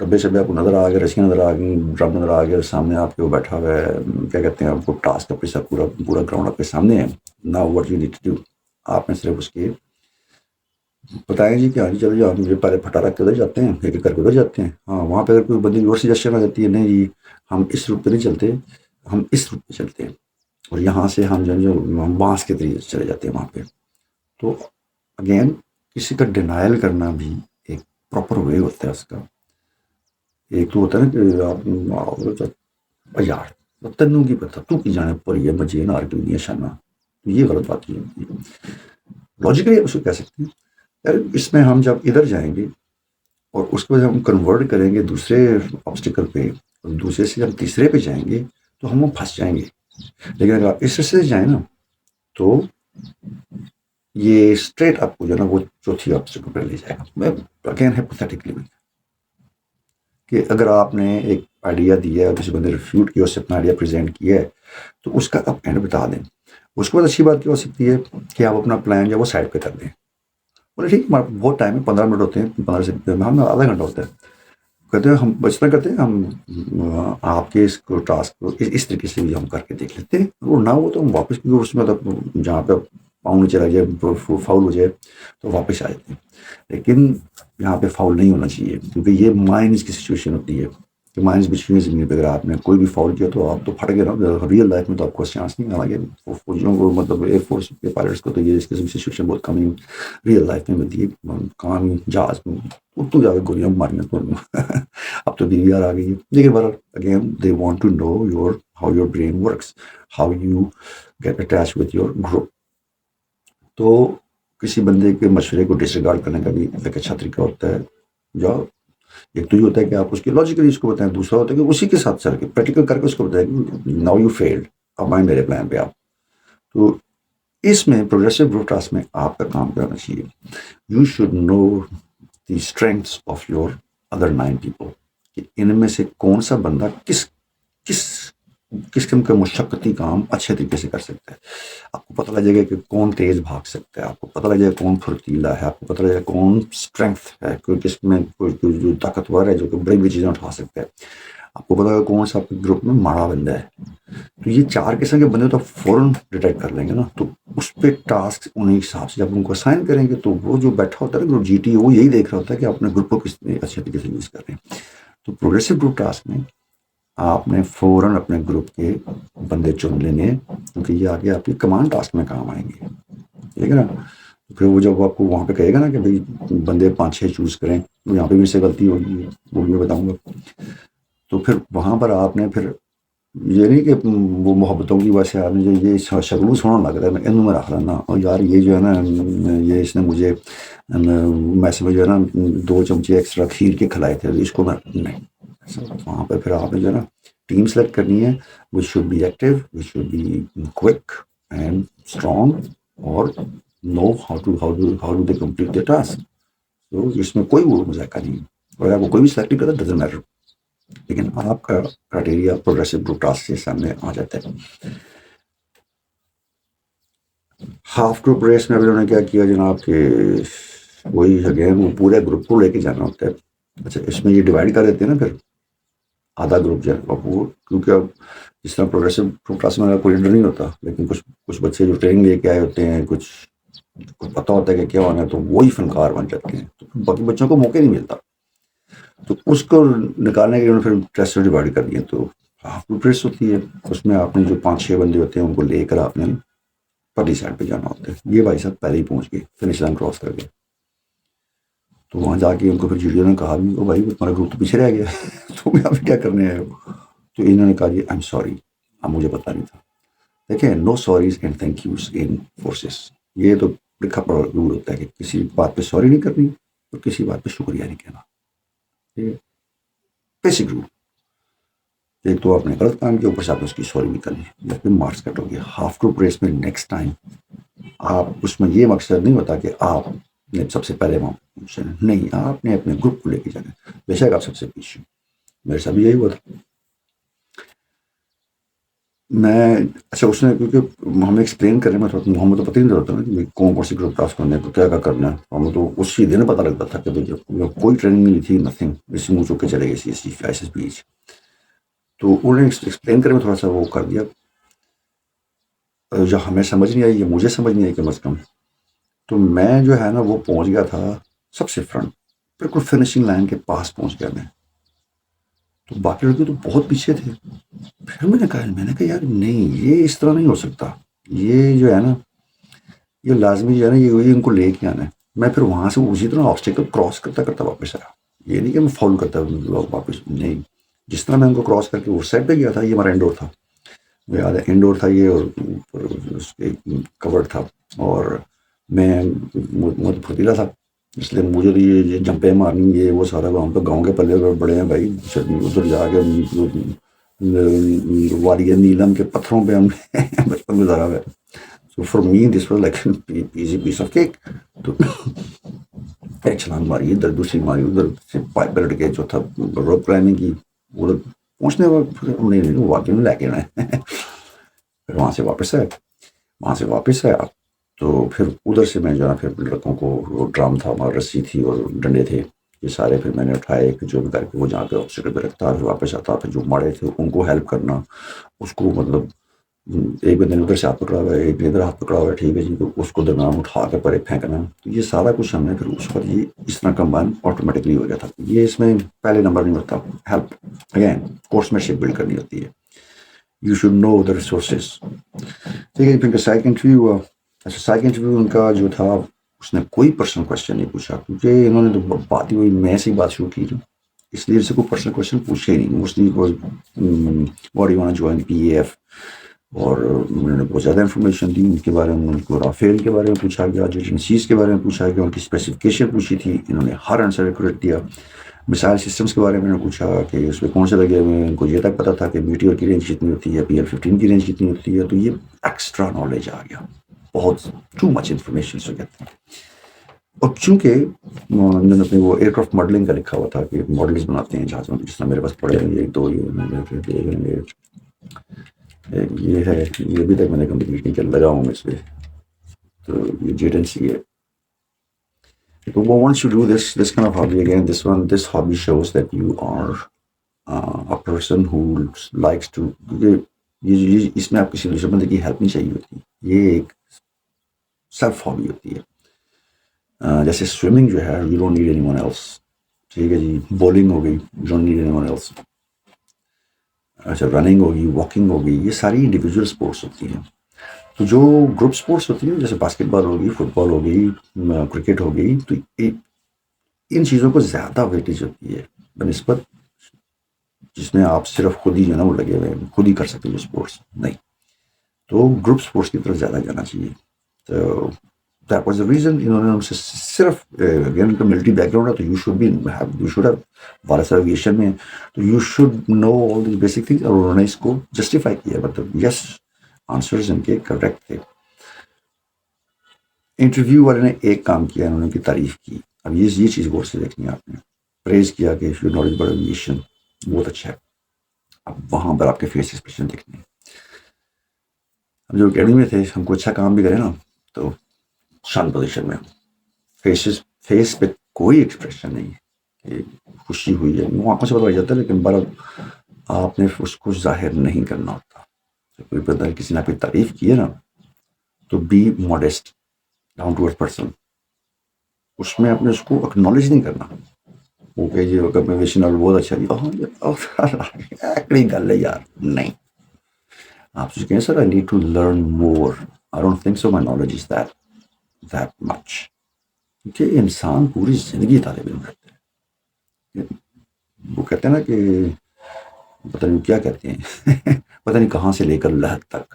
ڈبے شبے آپ کو نظر آ گئے، رسیاں نظر آ گئی، ڈرم نظر آ گیا، سامنے آپ کے وہ بیٹھا ہوا ہے، کیا کہتے ہیں آپ کو، ٹاسک کا پورا پورا گراؤنڈ آپ کے سامنے ہے. Now what you need to do, آپ نے صرف اس کے بتائیں جی کہ ہاں جی چلو جی، ہم پہلے پھٹا رکھ کے ادھر جاتے ہیں، ایک ایک کر کے ادھر جاتے ہیں. ہاں وہاں پہ اگر کوئی بندی اور سجیشن آ جاتی ہے، نہیں جی ہم اس روٹ پہ نہیں چلتے، ہم اس روٹ پہ چلتے ہیں، اور یہاں سے ہم جو ہم بانس کے طریقے سے چلے جاتے ہیں وہاں پہ. تو اگین کسی کا ڈینائل کرنا بھی ایک پراپر وے ہوتا ہے اس کا. ایک تو ہوتا ہے نا کہ آپ یار تینوں کی پتہ تو کی جانے پر یہ مجھے نہ آرٹی نہیں شانہ، تو یہ غلط بات کی ہوتی ہے. لاجیکلی آپ اس کو کہہ سکتے ہیں یار اس میں ہم جب ادھر جائیں گے اور اس کو جب ہم کنورٹ کریں گے دوسرے آبسٹیکل پہ، اور دوسرے سے جب تیسرے پہ جائیں گے تو ہم وہ پھنس جائیں گے. لیکن اگر آپ اس رستے سے جائیں نا تو یہ اسٹریٹ آپ کو جو ہے نا وہ چوتھی آبسٹیکل پہ لے جائے گا. میں اگین ہائپوتھیٹکلی کہ اگر آپ نے ایک آئیڈیا دیا ہے، کسی بندے نے ریفیوٹ کیا، اس سے اپنا آئیڈیا پریزنٹ کیا ہے، تو اس کا آپ اینڈ بتا دیں. اس کے بعد اچھی بات کیا ہو سکتی ہے کہ آپ اپنا پلان جو ہے وہ سائڈ پہ کر دیں. بولے ٹھیک ہمارے بہت ٹائم ہے، 15 منٹ ہوتے ہیں، 15 سے ہم آدھا گھنٹہ ہوتا ہے. کہتے ہیں ہم بچنا کرتے ہیں، ہم آپ کے اس کو ٹاسک کو اس طریقے سے بھی ہم کر کے دیکھ لیتے ہیں، اور نہ ہو تو ہم واپس اس میں جہاں پہ پاؤں چلا جائے، فاؤل ہو جائے تو واپس آ جاتے ہیں. لیکن یہاں پہ فاؤل نہیں ہونا چاہیے، کیونکہ یہ مائنس کی سچویشن ہوتی ہے کہ مائنس بچھی ہوئی زمین پہ اگر آپ نے کوئی بھی فاؤل کیا تو آپ تو پھٹ گئے نا. ریئل لائف میں تو آپ کو چانس نہیں. حالانکہ فوجیوں کو مطلب ایئر فورس کے پائلٹس کو تو یہ اس قسم کی سچویشن بہت کم ہی ریئل لائف میں ملتی ہے. کام جہاز میں تو جا کے گولیاں ماریاں تو اب تو ڈی وی آر آ گئی ہے. لیکن بہرحال again they want to know your how your brain works, how you get attach with your group. تو کسی بندے کے مشورے کو ڈس ریگارڈ کرنے کا بھی ایک اچھا طریقہ ہوتا ہے. جو ایک تو یہ ہوتا ہے کہ آپ اس کی لاجیکلی اس کو بتائیں، دوسرا ہوتا ہے کہ اسی کے ساتھ چل کے پریکٹیکل کر کے اس کو بتائیں کہ ناؤ یو فیلڈ، اب آئیں میرے پلان پہ آپ. تو اس میں پروگریسو گروپ ٹاسک میں آپ کا کام کرنا چاہیے. You should know the strengths of your other 9 people, کہ ان میں سے کون سا بندہ کس کس قسم کا مشقتی کام اچھے طریقے سے کر سکتا ہے. آپ کو پتہ لگ جائے گا کہ کون تیز بھاگ سکتا ہے، آپ کو پتہ لگ جائے گا کون پھرتیلا ہے، آپ کو پتہ لگ جائے گا کون اسٹرینگتھ ہے، کوئی کس میں کوئی جو طاقتور ہے جو کہ بڑی بڑی چیزیں اٹھا سکتا ہے. آپ کو پتہ لگا کون سا آپ کے گروپ میں ماڑا بندہ ہے. تو یہ 4 قسم کے بندے تو فوراً ڈیٹیکٹ کر لیں گے نا. تو اس پہ ٹاسک انہیں حساب سے جب ان کو اسائن کریں گے تو وہ جو بیٹھا ہوتا ہے نا جی ٹی، وہ یہی دیکھ رہا ہوتا ہے کہ اپنے گروپ کو کس اچھے طریقے سے یوز کر رہے ہیں. تو پروگریسو گروپ ٹاسک میں آپ نے فوراً اپنے گروپ کے بندے چن لینے، کیونکہ یہ آگے آپ کی کمانڈ ٹاسک میں کام آئیں گے. ٹھیک ہے نا. پھر وہ جب آپ کو وہاں پہ کہے گا نا کہ بھائی بندے 5-6 چوز کریں، یہاں پہ بھی سے غلطی ہوگی وہ بھی میں بتاؤں گا. تو پھر وہاں پر آپ نے پھر یہ نہیں کہ وہ محبتوں کی وجہ سے آپ نے جو یہ شگلوس ہونا لگ رہا ہے میں انہوں میں رکھ رہا اور یار یہ جو ہے نا یہ اس نے مجھے میسے میں جو ہے نا 2 چمچے ایکسٹرا کھیر کے کھلائے تھے، اس کو میں نہیں. وہاں پہ پھر آپ نے جو ہے نا ٹیم سلیکٹ کرنی ہے، which should be active, which should be quick and strong, اور know how do they complete the task. تو اس میں کوئی وہ مذاکرہ نہیں. اور آپ کو کوئی بھی سلیکٹ نہیں کرتا ڈزنٹ میٹر، لیکن آپ کا کرائٹیریا پروگریسو گروپ ٹاسک کے سامنے آ جاتا ہے. ہاف گروپ ریس میں ابھی انہوں نے کیا کیا جناب کہ وہی اگین وہ پورے گروپ کو لے کے جانا ہوتا ہے. اچھا اس میں یہ ڈیوائڈ کر دیتے ہیں نا پھر آدھا گروپ جو ہے وہ، کیونکہ اب جس طرح پروگریسو گروپ ٹاسک میں کوئی لیڈر نہیں ہوتا، لیکن کچھ بچے جو ٹریننگ لے کے آئے ہوتے ہیں، کچھ پتہ ہوتا ہے کہ کیا ہونا ہے، تو وہی فنکار بن جاتے ہیں. تو باقی بچوں کو موقع نہیں ملتا، تو اس کو نکالنے کے لیے انہوں نے پھر ٹیسٹ ڈیوائڈ کر دیا. تو ہاف گروپ ریس ہوتی ہے، اس میں آپ نے جو 5-6 بندے ہوتے ہیں ان کو لے کر آپ نے پرلی سائڈ پہ جانا ہوتا ہے. یہ بھائی صاحب پہلے ہی پہنچ گئے، فنش لائن کراس کر گئے. تو وہاں جا کے ان کو پھر جیڈیو نے کہا بھی بھائی تمہارا گروپ تو پیچھے رہ گیا تو آپ کیا کرنے آئے ہو. تو انہوں نے کہا جی آئی ایم سوری، اب مجھے پتا نہیں تھا. دیکھیں no sorries and thank yous in forces, یہ تو لکھا پڑا رول ہوتا ہے کہ کسی بات پہ سوری نہیں کرنی اور کسی بات پہ شکریہ نہیں کہنا. ٹھیک ہے، بیسک رول. ایک تو آپ نے غلط کام کیا، اوپر سے آپ نے اس کی سوری بھی کرنی ہے، یا پھر مارکس کٹ ہو گیا. ہاف گروپ ریس میں نیکسٹ ٹائم آپ اس میں یہ مقصد نہیں ہوتا کہ آپ نے سب سے پہلے وہاں نہیں، آپ نے اپنے گروپ کو لے کے جانا. بے شک آپ سب سے پیچھے، میرے ساتھ بھی یہی ہوا تھا. میں اچھا اس نے کیونکہ ہمیں ایکسپلین کرنے میں تھوڑا ہمیں تو پتہ ہی نہیں ہوتا نا کہ کون کون سی گروپ ٹاسک کرنے کو کیا کرنا ہے. ہمیں تو اسی دن پتہ لگتا تھا کہ بھائی کوئی ٹریننگ نہیں تھی, نتھنگ, اسی منہ چک کے چلے گئے سی ایس ایس بیچ. تو انہوں نے ایکسپلین کرنے میں تھوڑا سا وہ کر دیا جو ہمیں سمجھ نہیں آئی, یا مجھے سمجھ نہیں آئی کم از کم. تو میں جو ہے نا وہ پہنچ گیا تھا سب سے فرنٹ, بالکل فنشنگ لائن کے پاس پہنچ گیا میں. تو باقی لڑکے تو بہت پیچھے تھے. پھر میں نے کہا یار نہیں, یہ اس طرح نہیں ہو سکتا, یہ جو ہے نا یہ لازمی جو ہے نا یہ ان کو لے کے آنا ہے. میں پھر وہاں سے اسی طرح آبسٹیکل کراس کرتا کرتا واپس آیا. یہ نہیں کہ میں فالو کرتا واپس, نہیں, جس طرح میں ان کو کراس کر کے اس سائڈ پہ گیا تھا, یہ ہمارا انڈور تھا, یاد ہے انڈور تھا یہ, اور اس کے کور تھا, اور میں پھرتیلا تھا, اس لیے مجھے یہ جمپیں مارنی یہ وہ سارا, ہم تو گاؤں کے پلے بڑے ہیں بھائی, ادھر جا کے وادی نیلم کے پتھروں پہ ہم نے بچپن گزارا ہوا ہے. So for me this was like easy piece of cake. تو ایک چھلانگ ماری ادھر, دوسری ماری ادھر, سے پائپ بیلٹ کے جو تھا روپ کلائمبنگ کی, ادھر پہنچنے نہیں واقعی میں لے کے آنا ہے. پھر وہاں سے واپس آیا. تو پھر ادھر سے میں جو ہے پھر لڑکوں کو ڈرام تھا, ہمارا رسی تھی اور ڈنڈے تھے, یہ سارے پھر میں نے اٹھائے جو بھی کر کے وہ جہاں پہ آبسٹیکل پہ رکھتا, پھر واپس آتا, پھر جو ماڑے تھے ان کو ہیلپ کرنا, اس کو مطلب ایک بندے نے ادھر سے ہاتھ پکڑا ہوا ہے, ایک نے ادھر ہاتھ پکڑا ہوا ہے, ٹھیک ہے جی, تو اس کو درمیان اٹھا کے پرے پھینکنا. تو یہ سارا کچھ ہم نے پھر اس وقت یہ اس طرح کمبائن آٹومیٹکلی ہو گیا تھا. یہ اس میں پہلے نمبر نہیں ہوتا, ہیلپ اگین کورس میں شپ بلڈ کرنی ہوتی ہے, you should know the resources. ٹھیک ہے, پھر سائیک انٹرویو ہوا. اچھا سائیک انٹرویو ان کا جو تھا اس نے کوئی پرسنل کوشچن نہیں پوچھا, کیونکہ انہوں نے تو بات ہی وہی میں سے ہی بات شروع کی, اس لیے سے کوئی پرسنل کوشچن پوچھے ہی نہیں. Mostly what you want to join P A F, اور انہوں نے بہت زیادہ انفارمیشن دی ان کے بارے میں. ان کو رافیل کے بارے میں پوچھا گیا, ایجنسیز کے بارے میں پوچھا گیا, ان کی اسپیسیفکیشن پوچھی تھی, انہوں نے ہر آنسر ایکوریٹ دیا. مثال سسٹمس کے بارے میں پوچھا کہ اس پہ کون سے لگے ہوئے ہیں, ان کو یہ تک پتا تھا کہ میٹیور کی رینج کتنی ہوتی ہے, PL15 کی رینج کتنی ہوتی ہے. تو یہ ایکسٹرا نالج آ گیا, بہت ٹو مچ انفارمیشن سے کہتے ہیں. اور چونکہ انہوں نے اپنے وہ ایئر کرافٹ ماڈلنگ کا لکھا ہوا تھا کہ ماڈلز بناتے ہیں جہازوں, جس طرح میرے پاس پڑے ہیں ایک دو, یہ ہے, یہ ابھی تک میں نے کمپلیٹ نہیں کر, لگا ہوں اس پہ. تو یہ جیڈنسی ہے. Once you do this kind of hobby again, this hobby shows that you are a person who likes to, یہ اس میں آپ کسی دوسرے بندے کی ہیلپ نہیں چاہیے ہوتی, یہ ایک سیلف ہابی ہوتی ہے. جیسے سوئمنگ جو ہے, you don't need anyone else, ٹھیک ہے جی. بولنگ ہو گئی, you don't need anyone else. اچھا رننگ ہوگی, واکنگ ہوگی, یہ ساری انڈیویجول اسپورٹس ہوتی ہیں. تو جو گروپ اسپورٹس ہوتی ہیں جیسے باسکٹ بال ہوگی, فٹ بال ہوگی, کرکٹ ہوگی, تو ان چیزوں کو زیادہ ویٹیج ہوتی ہے بنسبت جس میں آپ صرف خود ہی جو ہے نا وہ لگے ہوئے ہیں, خود ہی کر سکتے جو اسپورٹس نہیں. تو گروپ اسپورٹس کی طرف زیادہ جانا چاہیے. تو دیٹ واز دا ریزن انہوں نے ہم سے صرف اگین ان کا ملٹری بیک گراؤنڈ ہے, تو یو شوڈ ہیو وارث ایویشن میں, تو you should know all the basic thing. اور انہوں نے اس کو جسٹیفائی کیا, مطلب یس آنسرز ان کے کریکٹ تھے. انٹرویو والے نے ایک کام کیا, انہوں نے ان کی تعریف کی. اب یہ چیز غور سے دیکھنی ہے آپ نے, پریز کیا کہ یور نالج بڑا ایویشن بہت اچھا ہے. اب وہاں پر آپ کے فیس ایکسپریشن دیکھنے ہیں. اب جو اکیڈمی میں تھے, ہم کو اچھا کام بھی کرے نا تو شانت پوزیشن میں, فیس پہ کوئی ایکسپریشن نہیں کہ خوشی ہوئی ہے, وہ آنکھوں سے پتہ لگ جاتا ہے, لیکن بار آپ نے اس کو ظاہر نہیں کرنا ہوتا. کوئی بندہ کسی نے آپ کی تعریف کی ہے نا, تو be modest, down to earth person. اس میں آپ نے اس کو اکنالج نہیں کرنا. وہ کہ جی ویشن بہت اچھا جی ایکڑی گل ہے یار, نہیں. آپ سے کہیں sir I need to learn more, I don't think so my knowledge is that much. کیونکہ انسان پوری زندگی طالب علم رہتا ہے. وہ کہتے ہیں نا کہ پتہ نہیں کیا کہتے ہیں, پتہ نہیں کہاں سے لے کر لحد تک,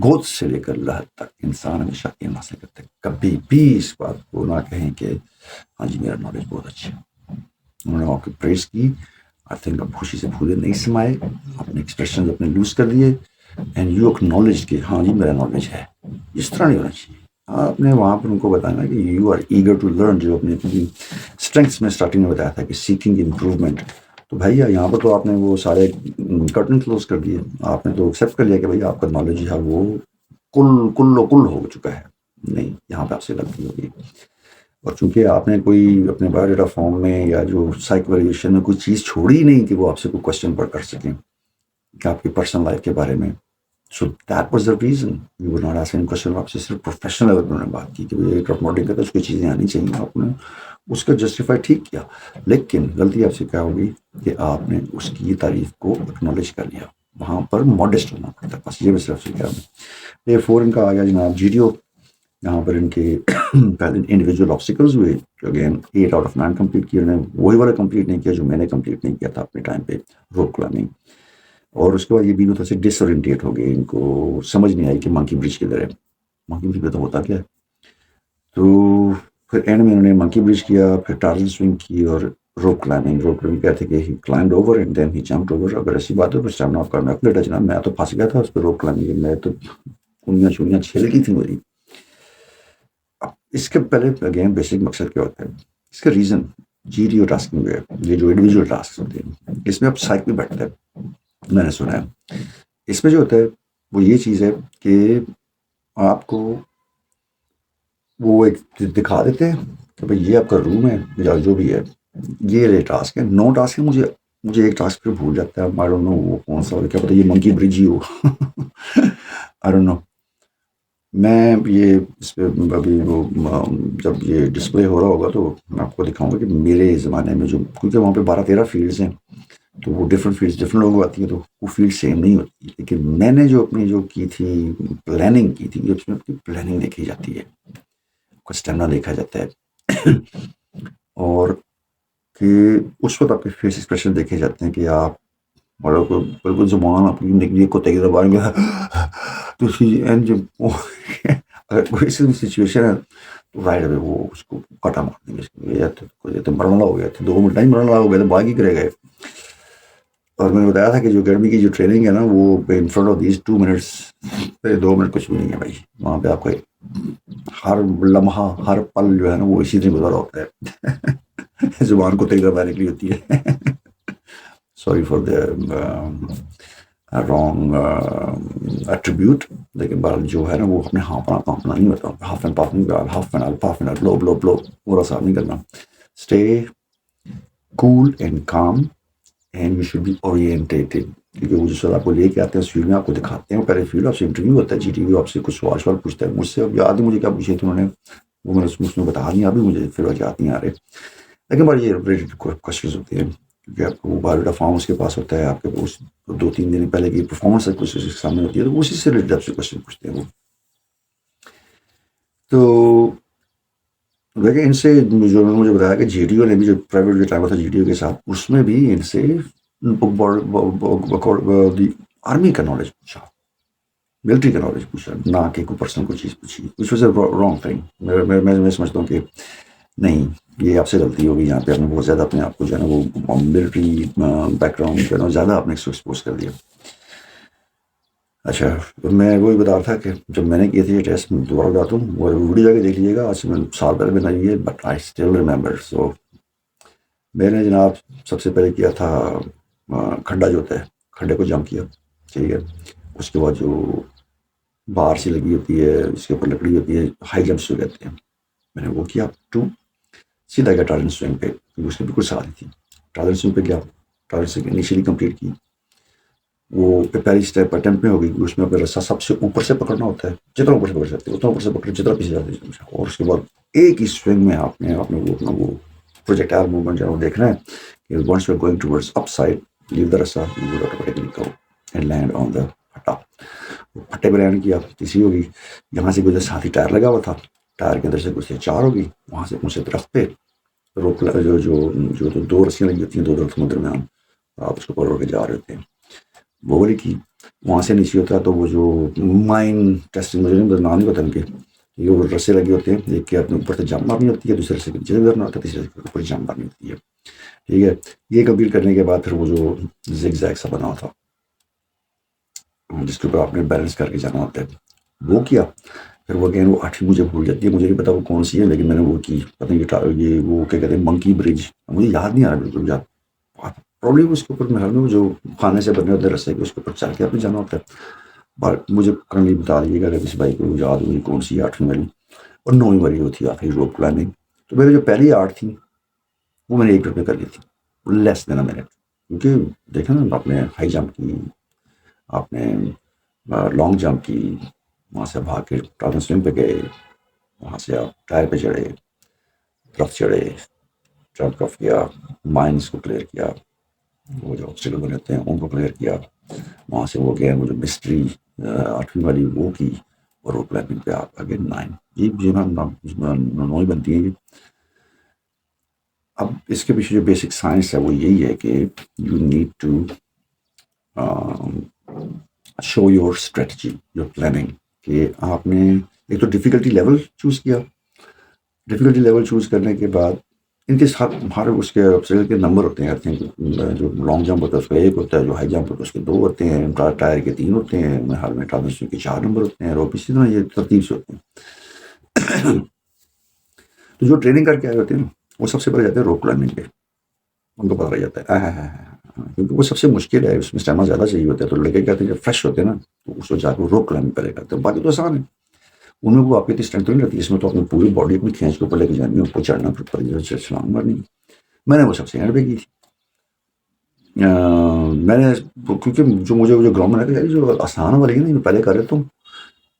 گود سے لے کر لحد تک انسان ہمیشہ علم حاصل کرتا ہے. کبھی بھی اس بات کو نہ کہیں کہ ہاں جی میرا نالج بہت اچھا ہے. انہوں نے آپ کی پریز کی, آئی تھنک اب خوشی سے پھولے نہیں سمائے, اپنے ایکسپریشن اپنے لوز کر دیے, اینڈ یو اکنالج کہ ہاں جی میرا نالج ہے. اس طرح نہیں ہونا چاہیے. آپ نے وہاں پر ان کو بتانا کہ you are eager to learn, جو اپنی اسٹرینگس میں اسٹارٹنگ میں بتایا تھا کہ سیکنگ امپروومنٹ, تو بھائی یہاں پر تو آپ نے وہ سارے کرٹن کلوز کر دیے، آپ نے تو ایکسیپٹ کر لیا کہ بھائی آپ کا نالج ہے وہ کل ہو چکا ہے، نہیں یہاں پہ آپ سے غلطی ہوگی۔ اور چونکہ آپ نے کوئی اپنے بایو ڈیٹا فارم میں یا جو سائیک ویلیڈیشن میں کوئی چیز چھوڑی ہی نہیں کہ وہ آپ سے کوئی کوشچن پر کر سکیں کہ آپ کی پرسنل لائف کے بارے میں، so that was the reason you were not asking question. آپ سے صرف پروفیشنل لیول پر انہوں نے بات کی کہ ٹاپ ماڈلنگ کرتا ہے، اس کی چیزیں آنی چاہیے، آپ نے اس کا جسٹیفائی ٹھیک کیا، لیکن غلطی آپ سے کیا ہوگی کہ آپ نے اس کی تعریف کو اکنالج کر لیا، وہاں پر ماڈسٹ ہونا پڑتا ہے، بس یہ میں صرف سے کیا ہے۔ یہ فور ان کا آ گیا جناب جی ڈی او، یہاں پر ان کے پہلے انڈیویجول آبسٹیکلز ہوئے جو اگین 8 آؤٹ آف 9 کمپلیٹ کیے، انہوں نے وہی والا کمپلیٹ نہیں کیا جو میں نے کمپلیٹ نہیں کیا تھا اپنے ٹائم پہ، روپ کلائمبنگ۔ اور اس کے بعد یہ بھی تھوڑا سے ڈس اورینٹیٹ ہو گئے، ان کو سمجھ نہیں آئی کہ منکی برج کدھر ہے، منکی برج پہ تو ہوتا کیا ہے۔ تو پھر اینڈ میں انہوں نے منکی برج کیا، پھر ٹارزن سوئنگ کی اور روپ کلائمبنگ کہتے کہ he climbed over and then he jumped over. اگر ایسی بات ہے تو اسٹیمنا آپ کا میکولیٹ ہے جناب، میں تو پھنس گیا تھا اس پہ روپ کلائمبنگ میں، تو کنیاں چنیاں چھل گئی تھی میری۔ اب اس کے پہلے اگین بیسک مقصد کیا ہوتا ہے، اس کا reason G D O tasking ہے، یہ جو انڈیویجول ٹاسک ہوتے ہیں اس میں اب سائیک بھی بیٹھتا ہے، میں نے سنا ہے اس میں جو ہوتا ہے وہ یہ چیز ہے کہ آپ کو وہ ایک دکھا دیتے ہیں کہ بھائی یہ آپ کا روم ہے یا جو بھی ہے، یہ ٹاسک ہے، 9 ٹاسک ہے، مجھے ایک ٹاسک پھر بھول جاتا ہے، آئی ڈونٹ نو وہ کون سا، کیا پتا یہ منکی برج ہی ہو آئی ڈونٹ نو۔ میں یہ اس پہ ابھی وہ جب یہ ڈسپلے ہو رہا ہوگا تو میں آپ کو دکھاؤں گا کہ میرے زمانے میں جو، کیونکہ وہاں پہ 12-13 فیلڈز ہیں تو وہ ڈفرینٹ فیلڈس ڈفرینٹ لوگوں کو آتی ہیں تو وہ فیلڈ سیم نہیں ہوتی، لیکن میں نے جو اپنی جو کی تھی پلاننگ کی تھی، اس میں اپنی پلاننگ دیکھی جاتی ہے، کا اسٹیمنا دیکھا جاتا ہے اور کہ اس وقت آپ کے فیس ایکسپریشن دیکھے جاتے ہیں کہ آپ بالکل زبان آپ کی نکلی کتے کی زبان گیا تو اگر کوئی سچویشن ہے تو رائٹ اوے وہ اس کو کٹا مار دیں گے، تو مرنا ہو گیا 2 منٹ نہیں مرنا ہو گیا تو باغ ہی کرے گئے۔ اور میں نے بتایا تھا کہ جو اکیڈمی کی جو ٹریننگ ہے نا وہ in front of these 2 minutes پہ 2 منٹ کچھ بھی نہیں ہے بھائی، وہاں پہ آپ کو ہر لمحہ ہر پل جو ہے نا وہ اسی سے گزارا ہوتا ہے زبان کو تیز دبانے کے لیے ہوتی ہے sorry for the wrong attribute, لیکن بہرحال جو ہے نا وہ اپنے ہاں نہیں ہوتا، huff and puff and blow blow blow پورا صاف نہیں کرنا۔ Stay cool and calm and you should be oriented, کیونکہ وہ جو سر آپ کو لے کے آتے ہیں اس فیلڈ میں آپ کو دکھاتے ہیں، پہلے فیلڈ آپ سے انٹرویو ہوتا ہے، جی ٹی وی آپ سے کچھ سوال پوچھتا ہے، مجھ سے اب یاد نہیں مجھے کیا پوچھے تھے انہوں نے، وہ میں نے اس میں بتا دیا، ابھی مجھے پھر یاد نہیں آ رہے، لیکن بڑا یہ ریلیٹڈ کوشچنز ہوتے ہیں کیونکہ آپ کو بایو ڈیٹا فارم اس کے پاس ہوتا ہے، آپ کے پاس 2-3 دن پہلے کی پرفارمنس کچھ اس کے سامنے ہوتی ہے تو اسی سے ریلیٹڈ آپ سے کوشچن پوچھتے ہیں وہ۔ تو دیکھیں ان سے جو انہوں نے مجھے بتایا کہ جی ڈی او نے بھی جو پرائیویٹ جو ٹائم تھا جی ڈی او کے ساتھ، اس میں بھی ان سے آرمی کا نالج پوچھا، ملٹری کا نالج پوچھا، نہ کہ کوئی پرسنل کوئی چیز پوچھی، which was a wrong thing. میں سمجھتا ہوں کہ نہیں یہ آپ سے غلطی ہوگی، یہاں پہ آپ نے بہت زیادہ اپنے آپ کو جو ہے نا وہ ملٹری بیک گراؤنڈ جو ہے نا زیادہ آپ نے ایکسپوز کر دیا۔ اچھا میں وہی بتا رہا تھا کہ جب میں نے کیے تھے یہ ٹیسٹ، دوبارہ بتاتا ہوں، وہ ویڈیو جا کے دیکھ لیجیے گا، آج سے میں سال پہلے میں نہیں ہے بٹ آئی اسٹل ریمبر۔ سو میں نے جناب سب سے پہلے کیا تھا کھڈا جو ہوتا ہے، کھڈے کو جمپ کیا، ٹھیک ہے، اس کے بعد جو بار سی لگی ہوتی ہے اس کے اوپر لکڑی ہوتی ہے، ہائی جمپس جو کہتے ہیں، میں نے وہ کیا 2 سیدھا گیا ٹارزن سوئنگ پہ، کیونکہ اس نے بالکل ساتھ تھی، ٹارزن سوئنگ پہ گیا، ٹارزن سوئنگ انیشیلی کمپلیٹ کی، وہ پہلی اسٹیپ اٹمپٹ میں ہوگی، اس میں اپنا رسا سب سے اوپر سے پکڑنا ہوتا ہے، جتنا اوپر سے پکڑ سکتے اتنا اوپر سے پکڑ، جتنا پیچھے جاتے ہیں، اور اس کے بعد ایک ہی سوئنگ میں آپ نے وہ اپنا وہ پروجیکٹائل موومنٹ جو ہے وہ دیکھنا ہے کہ once you are going towards upside leave the رسا you will automatically go and land on the پھٹا۔ پھٹے پہ لینڈ کیا، تیسری ہوگی، یہاں سے گزرے ساتھ ہی ٹائر لگا ہوا تھا، ٹائر کے اندر سے گزرے 4 ہوگی، وہاں سے پہنچے درخت پہ، روپ جو 2 رسیاں لگی ہوتی ہیں 2 درختوں کے درمیان، آپ اس کو پکڑ کے جا رہے ہوتے ہیں، وہ والی کی، وہاں سے نیچے ہوتا ہے تو وہ جو مائن ٹیسٹنگ مجھے نام نہیں پتا ان کے، یہ وہ رسے لگے ہوتے ہیں، ایک کے اپنے اوپر سے جمپ مارنی ہوتی ہے، دوسرے سے نیچے گزرنا ہوتا ہے، تیسرے سے اوپر جمپ مارنی ہوتی ہے، ٹھیک ہے۔ یہ کمپلیٹ کرنے کے بعد پھر وہ جو زگ زیگ سا بنا تھا جس کے اوپر آپ نے بیلنس کر کے جانا ہوتا ہے، وہ کیا، پھر وہ اگین وہ 8 مجھے بھول جاتی ہے، مجھے نہیں پتا وہ کون سی ہے، لیکن میں نے وہ کی، پتہ نہیں یہ وہ کیا کہتے ہیں منکی برج، مجھے یاد نہیں آ رہا بالکل، پرابلی اس کے اوپر محل میں جو خانے سے بنے ہوتے رستے کے اس کے اوپر چل کے آپ نے جانا ہوتا ہے. مجھے کرنٹلی بتا دیجیے گا اگر کسی بھائی کو یاد ہوئی کون سی 8ویں والی اور 9ویں والی ہوتی ہے آخری روپ کلائمبنگ. تو میرے جو پہلی 8 تھی وہ میں نے 1 منٹ میں کر لی تھی, لیس دین اے منٹ. کیونکہ دیکھیں نا, آپ نے ہائی جمپ کی, آپ نے لانگ جمپ کی, وہاں سے بھاگ کے ٹرافن سوئم پہ گئے, وہاں سے آپ ٹائر پہ چڑھے, درخت چڑھے, جمپ کف کیا, مائنس کو کلیئر کیا, وہ جو آبسٹیکل بنے ہوتے ہیں ان کو کلیئر کیا, وہاں سے وہ گیا, وہ جو مسٹری 8ویں والی وہ کی, اور روپ کلائمبنگ پہ آپ آگے 9. یہ 9 بنتی ہیں. اب اس کے پیچھے جو بیسک سائنس ہے وہ یہی ہے کہ you need to show your strategy, your planning, کہ آپ نے ایک تو ڈیفیکلٹی لیول چوز کیا. ڈیفیکلٹی لیول چوز کرنے کے بعد ان کے ساتھ ہر اس کے آبسٹیکل کے نمبر ہوتے ہیں. آئی تھنک جو لانگ جمپ ہوتا ہے اس کا 1 ہوتا ہے, جو ہائی جمپ ہوتا ہے اس کے 2 ہوتے ہیں, ٹائر کے 3 ہوتے ہیں, حال میں ٹرانسمیشن کے 4 نمبر ہوتے ہیں, اور اسی طرح یہ ترتیب سے ہوتے ہیں. تو جو ٹریننگ کر کے آئے ہوتے ہیں وہ سب سے پہلے جاتے ہیں روپ کلائمبنگ پہ, ان کو پتہ لگ جاتا ہے کیونکہ وہ سب سے مشکل ہے, اس میں اسٹیمنا زیادہ چاہیے ہوتا ہے. تو لڑکے کہتے ہیں جب فریش ہوتے ہیں نا تو اس کو جا کے روپ کلائمبنگ پہلے کرتے ہیں. باقی تو آسان ہے, ان میں وہ آپ کی اتنی اسٹرینتھ نہیں رہتی, اس میں تو اپنی پوری باڈی اپنی کھینچ کے اوپر لے کے جانی ہے, اوپر چڑھنا, پھر چھلانگ مارنی. میں نے وہ سب سے اینڈ پہ کی تھی. میں نے کیونکہ مجھے گراؤنڈ میں لگا جو آسان والی ہے نا میں پہلے کر لیتا ہوں,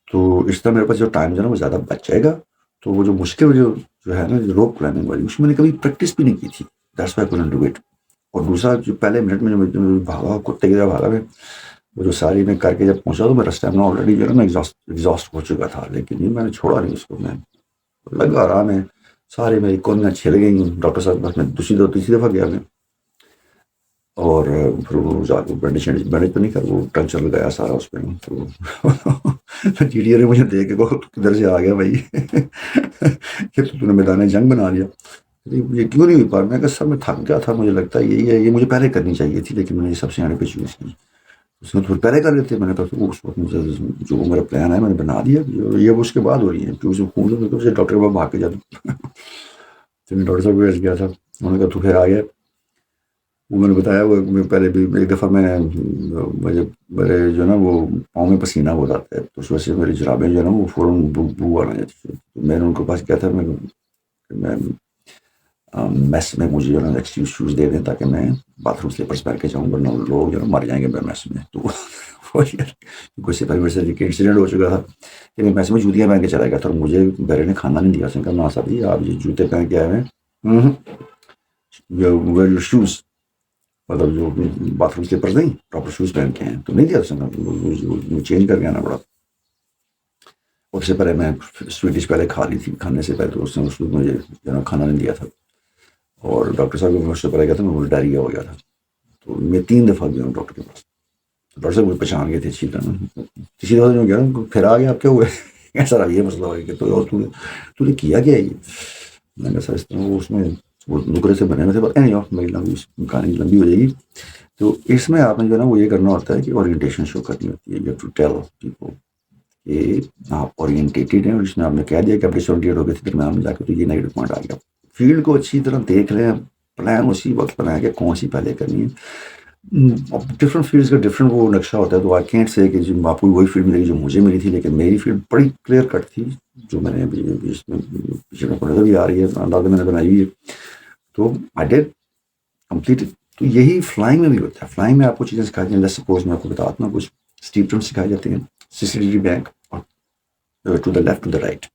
تو اس طرح میرے پاس جو ٹائم جو ہے نا وہ زیادہ بچ جائے گا. تو وہ جو مشکل جو ہے نا روپ کلائمبنگ والی, اس میں نے کبھی پریکٹس بھی نہیں کی تھی. That's why I couldn't do it. اور دوسرا جو پہلے منٹ میں جو بھاگا کتے کی طرح بھاگا میں, وہ جو ساری میں کر کے جب پہنچا تو میرا اسٹیمنا آلریڈی جو ہے نا میں ایگزاسٹ ہو چکا تھا. لیکن یہ میں نے چھوڑا نہیں اس کو, میں لگا رہا, میں سارے میری کونیاں چھل گئی. ڈاکٹر صاحب بس میں تیسری دفعہ گیا میں, اور پھر وہ جا کے بینڈیج تو نہیں کر, وہ ٹنچر لگایا سارا اس پہ. تو جی ڈی نے مجھے دیکھ کے کہا کدھر سے آ گیا بھائی کہ تو نے میدان جنگ بنا لیا. یہ کیوں نہیں ہوئی پا, میں کہا سر میں تھک گیا تھا, مجھے لگتا ہے یہی ہے, یہ مجھے پہلے کرنی چاہیے تھی, لیکن میں نے یہ سب سے آنے پہ چوز کی. اس میں تھوڑی پہلے کر لیتے, میں نے کہا اس وقت مجھے جو میرا پلان ہے میں نے بنا دیا. یہ اس کے بعد ہو رہی ہے کیونکہ خون ڈاکٹر کے پاس بھاگ کے جاتا. تو میں ڈاکٹر صاحب کو ایسے گیا تھا, انہوں نے کہا تو پھر آ گیا. وہ میں نے بتایا وہ پہلے بھی ایک دفعہ مجھے میرے جو ہے نا وہ پاؤں میں پسینہ ہو جاتا ہے, تو اس وجہ سے میری جرابیں جو ہے نا وہ فوراً بو آنا جاتی ہے. میں نے ان کے پاس کیا تھا, میں میس میں مجھے جو ہے نا ایکسکیوز شوز دے دیں تاکہ میں باتھ روم سلیپرس پہن کے جاؤں, ورنہ لوگ جو ہے نا مر جائیں گے میں میس میں. تو کوئی پہلے میرے سے انسیڈنٹ ہو چکا تھا کہ میں میس میں جوتیاں پہن کے چلا گیا تھا, اور مجھے بیرے نے کھانا نہیں دیا. اس نے کہا نا صاحب جی آپ یہ جوتے پہن کے آئے ہیں, شوز مطلب جو باتھ روم سلیپرز نہیں, پراپر شوز پہن کے ہیں, تو نہیں دیا. اس نے چینج کر کے آنا پڑا. اور اس سے پہلے میں سویٹ ڈش پہلے کھا لی تھی, کھانے سے پہلے تو اس نے مجھے جو ہے کھانا نہیں دیا تھا. اور ڈاکٹر صاحب کو اس سے پہلے گیا تھا, مجھے ڈائریا ہو گیا تھا. تو میں 3 دفعہ گیا ہوں ڈاکٹر کے پاس. ڈاکٹر صاحب مجھے پہچان گئے تھے اچھی طرح. کسی دفعہ جو گیا پھر آ گیا, آپ کیا ہوئے ایسا رہا, یہ مسئلہ ہو گیا کہ تو نے کیا کیا ہے یہ. میں نے کہا سر اس طرح اس میں وہ نکرے سے بنے ہوئے تھے, پتہ نہیں میری کہانی لمبی ہو جائے گی. تو اس میں آپ نے جو ہے نا وہ یہ کرنا ہوتا ہے کہ اورینٹیشن شو کرنی ہوتی ہے. You have to tell people کہ آپ اورینٹیڈ ہیں, اور اس میں آپ نے کہہ دیا کہ آپ ڈساورینٹیڈ ہو گئے تھے درمیان میں جا کے, تو یہ نیگیٹو پوائنٹ آ گیا. فیلڈ کو اچھی طرح دیکھ لیں, پلان اسی وقت بنائیں کہ کون سی پہلے کرنی ہے. ڈفرینٹ فیلڈس کا ڈفرینٹ وہ نقشہ ہوتا ہے. تو آئی کینٹ سے کہ آپ کو وہی فیلڈ ملے گی جو مجھے ملی تھی, لیکن میری فیلڈ بڑی کلیئر کٹ تھی جو میں نے ابھی اس میں پیچھے نظر بھی آ رہی ہے, اندازہ میں نے بنائی ہوئی ہے. تو آئی ڈیڈ کمپلیٹ. تو یہی فلائنگ میں بھی ہوتا ہے. فلائنگ میں آپ کو چیزیں سکھائی جاتی ہیں. لیٹس سپوز میں آپ کو بتاتا ہوں کچھ اسٹیپ سکھائے جاتے ہیں. 60 ڈگری بینک, اور to the left to the right.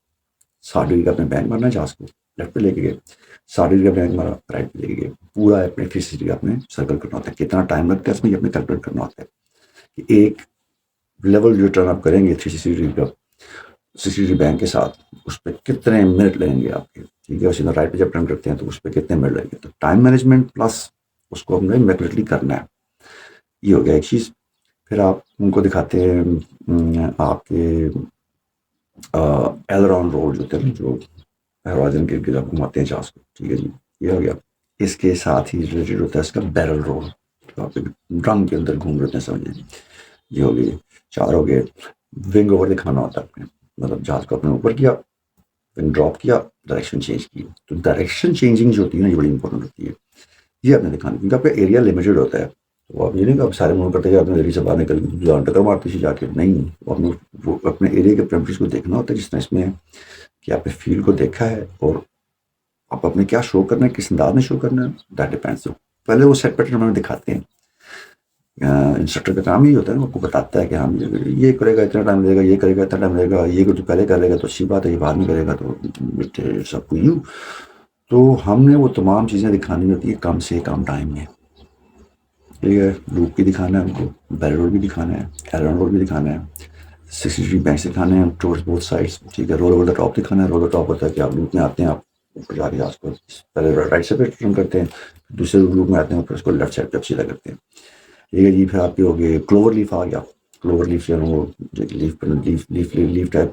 60 degree کا اپنے بینک مارنا ہے, جہاز کو لیفٹ پہ لے کے گئے, 60 ڈگری کا بینک مارا رائٹ پہ لے کے گئے. پورا اپنے 360 ڈگری اپنے سرکل کرنا ہوتا ہے. کتنا ٹائم لگتا ہے اس میں یہ اپنے کیلکولیٹ کرنا ہوتا ہے کہ ایک لیول جو ٹرن آپ کریں گے 360 ڈگری کا 60 ڈگری بینک کے ساتھ, اس پہ کتنے منٹ لگیں گے آپ کے. ٹھیک ہے, اسی طرح رائٹ پہ جب ٹرن کرتے ہیں تو اس پہ کتنے منٹ لگیں گے. تو ٹائم مینجمنٹ پلس اس کو ہم نے میکولیٹلی کرنا ہے. یہ ہو گیا ایک چیز. پھر آپ ان کو دکھاتے ہیں آپ کے ایلرون رول جو تھے, جو ہوازن کے گرد گھماتے ہیں جہاز کو. ٹھیک ہے جی, یہ ہو گیا. اس کے ساتھ ہی ریلیٹڈ ہوتا ہے اس کا بیرل رول, جو آپ ڈرم کے اندر گھوم رہتے ہیں سمجھیں. یہ ہو گئی. 4 ہو گئے. ونگ اوور دکھانا ہوتا ہے اپنے, مطلب جہاز کو اپنے اوپر کیا, ونگ ڈراپ کیا, ڈائریکشن چینج کی. تو ڈائریکشن چینجنگ جو ہوتی ہے نا یہ بڑی امپورٹنٹ ہوتی ہے یہ آپ نے دکھانا، کیونکہ آپ کا ایریا لمیٹڈ ہوتا ہے. تو آپ یہ نہیں کہ آپ سارے موو کرتے ہیں، آپ نے ایریا سے باہر نکل جان ٹکر مارتے سے جا کے، نہیں، وہ اپنے ایریا کے پریمٹس کو دیکھنا ہوتا ہے. جس طرح اس میں ہے کہ آپ نے فیلڈ کو دیکھا ہے اور آپ اپنے کیا شو کرنا ہے، کس انداز میں شو کرنا ہے، دیٹ ڈیپینڈس. پہلے وہ سیٹ پیٹرن ہمیں دکھاتے ہیں. انسٹرکٹر کا کام ہی ہوتا ہے نا، وہ آپ کو بتاتا ہے کہ ہم یہ کرے گا اتنا ٹائم لے گا، یہ کرے گا اتنا ٹائم لے گا، یہ جو پہلے کر لے گا تو اچھی بات ہے، یہ بعد میں کرے گا تو سب کو یوں. تو ہم نے وہ تمام چیزیں دکھانی ہوتی ہے کم سے کم ٹائم میں. ٹھیک ہے، لوپ بھی دکھانا ہے ہم کو، بیل رول بھی دکھانا ہے، ایرن رول بھی دکھانا ہے، 60 بینکس دکھانے ہیں ٹورڈز بوتھ سائڈس. ٹھیک ہے، رول اوور دا ٹاپ دکھانا ہے. رول اوور ٹاپ ہوتا ہے کہ آپ لوپ میں آتے ہیں، آپ اوپر جا کے آپ کو پہلے رائٹ سائڈ پہ ٹرن کرتے ہیں، دوسرے لوپ میں آتے ہیں پھر اس کو لیفٹ سائڈ پہ سیدھا کرتے ہیں. ٹھیک ہے جی. پھر آپ کے ہو گئے کلوور لیف آ گیا. کلوور لیف جو ہے وہ لیف ٹائپ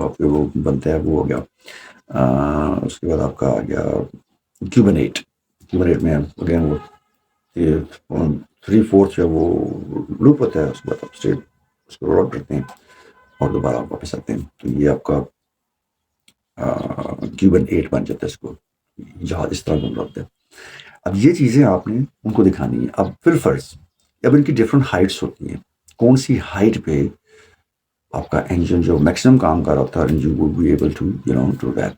آپ کے وہ بنتا ہے، وہ ہو گیا. اس کے بعد آپ کا آ گیا کیوبنیٹ. کیوبنیٹ میں اگین وہ 3/4 جو ہے وہ لوپ ہوتا ہے. اس کے بعد آپ اسٹریٹ اس کو رول آؤٹ کرتے ہیں اور دوبارہ آپ واپس آتے ہیں. تو یہ آپ کا کیوبن 8 بن جاتا ہے. اس کو جہاز اس طرح بن رہا ہوتا ہے. اب یہ چیزیں آپ نے ان کو دکھانی ہے. اب پھر فرض اب ان کی ڈفرینٹ ہائٹس ہوتی ہیں. کون سی ہائٹ پہ آپ کا انجن جو میکسیمم کام کر رہا ہوتا ہے، engine would be able to that.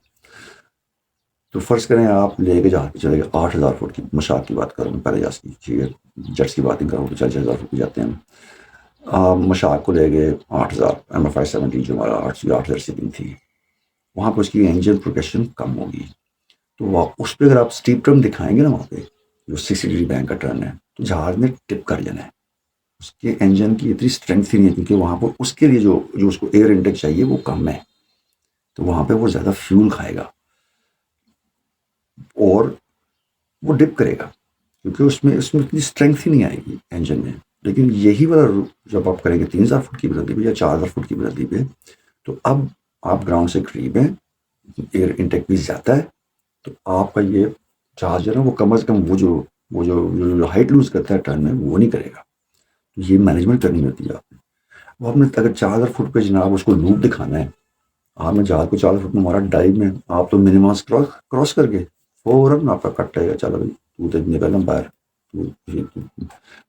تو فرض کریں آپ لے کے جہاز پہ چلے گئے 8,000 فٹ کی، مشاق کی بات کروں میں، پہلے جہاز کی، ٹھیک ہے، جیٹس کی بات نہیں کروں تو 40,000 فٹ پہ جاتے ہیں. آپ مشاق کو لے گئے 8,000 MF570 جو ہمارا 8,000 سیٹنگ تھی، وہاں پہ اس کی انجن پروگریشن کم ہوگی. تو اس پہ اگر آپ اسٹیپ ٹرن دکھائیں گے نا، وہاں پہ جو 60 بینک کا ٹرن ہے، تو جہاز نے ٹپ کر لینا ہے. اس کے انجن کی اتنی اسٹرینتھ ہی نہیں ہے، کیونکہ وہاں پہ اس کے لیے جو اس کو ایئر انٹیک چاہیے وہ کم ہے. تو وہاں پہ وہ زیادہ فیول کھائے گا اور وہ ڈپ کرے گا، کیونکہ اس میں اتنی اسٹرینتھ ہی نہیں آئے گی انجن میں. لیکن یہی والا جب آپ کریں گے 3,000 فٹ کی بلندی پہ یا 4,000 فٹ کی بلندی پہ، تو اب آپ گراؤنڈ سے قریب ہیں، ایئر انٹیک بھی زیادہ ہے. تو آپ کا یہ جہاز جو ہے نا وہ کم از کم وہ جو ہائٹ لوز کرتا ہے ٹرن میں، وہ نہیں کرے گا. یہ مینجمنٹ کرنی ہوتی ہے آپ نے. وہ آپ نے اگر 4,000 فٹ پہ جناب اس کو لوپ دکھانا ہے، آپ نے جہاز کو 4,000 فٹ میں مارا ڈائیو میں، آپ تو منیماس کراس کر کے فوراً آپ کا کٹ رہے گا. چلو بھائی تو نکلنا باہر.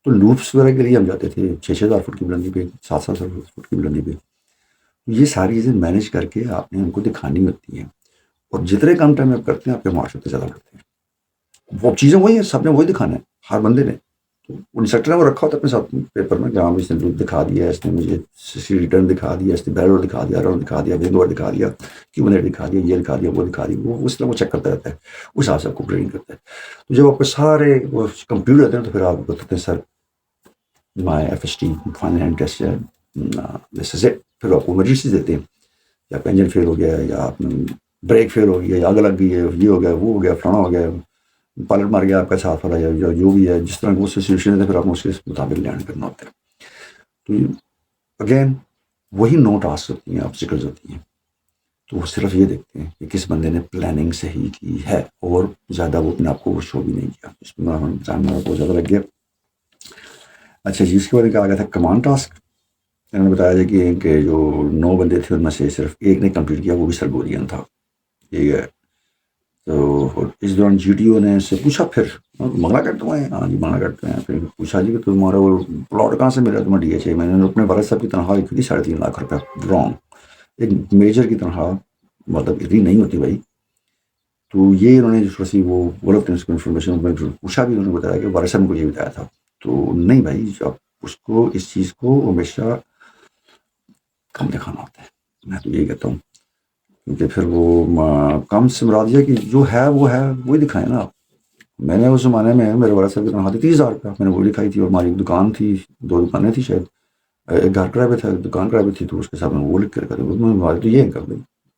تو لوپس وغیرہ کے لیے ہم جاتے تھے 6,000 فٹ کی بلندی پہ، 7,000 فٹ کی بلندی پہ. یہ ساری چیزیں مینیج کر کے آپ نے ان کو دکھانی ہوتی ہیں. اور جتنے کم ٹائم میں آپ کرتے ہیں، آپ کے معاشرے زیادہ کرتے ہیں. وہ چیزیں وہی ہیں، سب نے وہی دکھانا ہے، ہر بندے نے. تو انسٹرکٹر نے وہ رکھا ہوتا ہے اپنے ساتھ پیپر میں، جہاں اس نے لوپ دکھا دیا، اس نے مجھے ریٹرن دکھا دیا، اس نے بیرول دکھا دیا، رول دکھا دیا، ونگ دکھا دیا، کیوبنیٹ دکھا دیا، یہ دکھا دیا، وہ دکھا دیا. وہ اس طرح وہ چیک کرتا رہتا ہے، اس حساب سے آپ کو گریڈنگ کرتا ہے. تو جب آپ کو سارے وہ کمپلیٹ ہوتے ہیں تو پھر آپ بتاتے ہیں سر مائی FST فائنل ہینڈ ٹیسٹ ہے، دس از اٹ. پھر آپ کو ایمرجنسی دیتے ہیں، یا آپ کا انجن فیل ہو گیا ہے، یا آپ بریک فیل ہو گیا، یا آگ لگ گئی ہے، یہ ہو گیا، وہ ہو گیا، فلانا ہو گیا، پائلٹ مار گیا آپ کا ساتھ والا، یا جو بھی ہے، جس طرح وہ سچویشن ہے، پھر آپ کو اس کے مطابق لینڈ کرنا ہوتا ہے. تو اگین وہی 9 ٹاسک ہوتی ہیں، آبسٹیکلز ہوتی ہیں. تو وہ صرف یہ دیکھتے ہیں کہ کس بندے نے پلاننگ صحیح کی ہے، اور زیادہ وہ اپنے آپ کو شو بھی نہیں کیا. اس میں جاننا بہت زیادہ لگ گیا. اچھا جی، اس کے بعد کہا گیا تھا کمانڈ ٹاسک. انہوں نے بتایا تھا کہ جو 9 بندے تھے ان میں سے صرف ایک نے کمپلیٹ کیا، وہ بھی سرگورین تھا. ٹھیک ہے. تو اس دوران GTO نے اس سے پوچھا، پھر منگنا کرتے ہیں؟ ہاں جی منگنا کرتے ہیں. پھر پوچھا جی کہ تمہارا وہ پلاٹ کہاں سے ملا تمہیں DHA؟ میں نے اپنے والد صاحب کی تنخواہ کی تھی 3.5 لاکھ روپے. رانگ. ایک میجر کی تنخواہ مطلب اتنی نہیں ہوتی بھائی. تو یہ انہوں نے جو سی وہ غلط انفارمیشن پوچھا بھی، انہوں نے بتایا کہ والد صاحب کو یہ بتایا تھا. تو نہیں بھائی، آپ اس کو اس چیز کو ہمیشہ کم دکھانا ہوتا ہے. میں تو یہی کہتا ہوں، کیونکہ پھر وہ کم سے مراد یہ کہ جو ہے وہی دکھائیں نا آپ. میں نے اس زمانے میں میرے والد صاحب کی تنخواہ تھی 30,000 روپیہ، میں نے وہ لکھائی تھی. اور ہماری ایک دکان تھی، 2 دکانیں تھی شاید، ایک گھر کرایہ پہ تھا، ایک دکان کرایہ پہ تھی. تو اس کے ساتھ میں وہ لکھ کے رکھا تھا. تو یہ انکم بھائی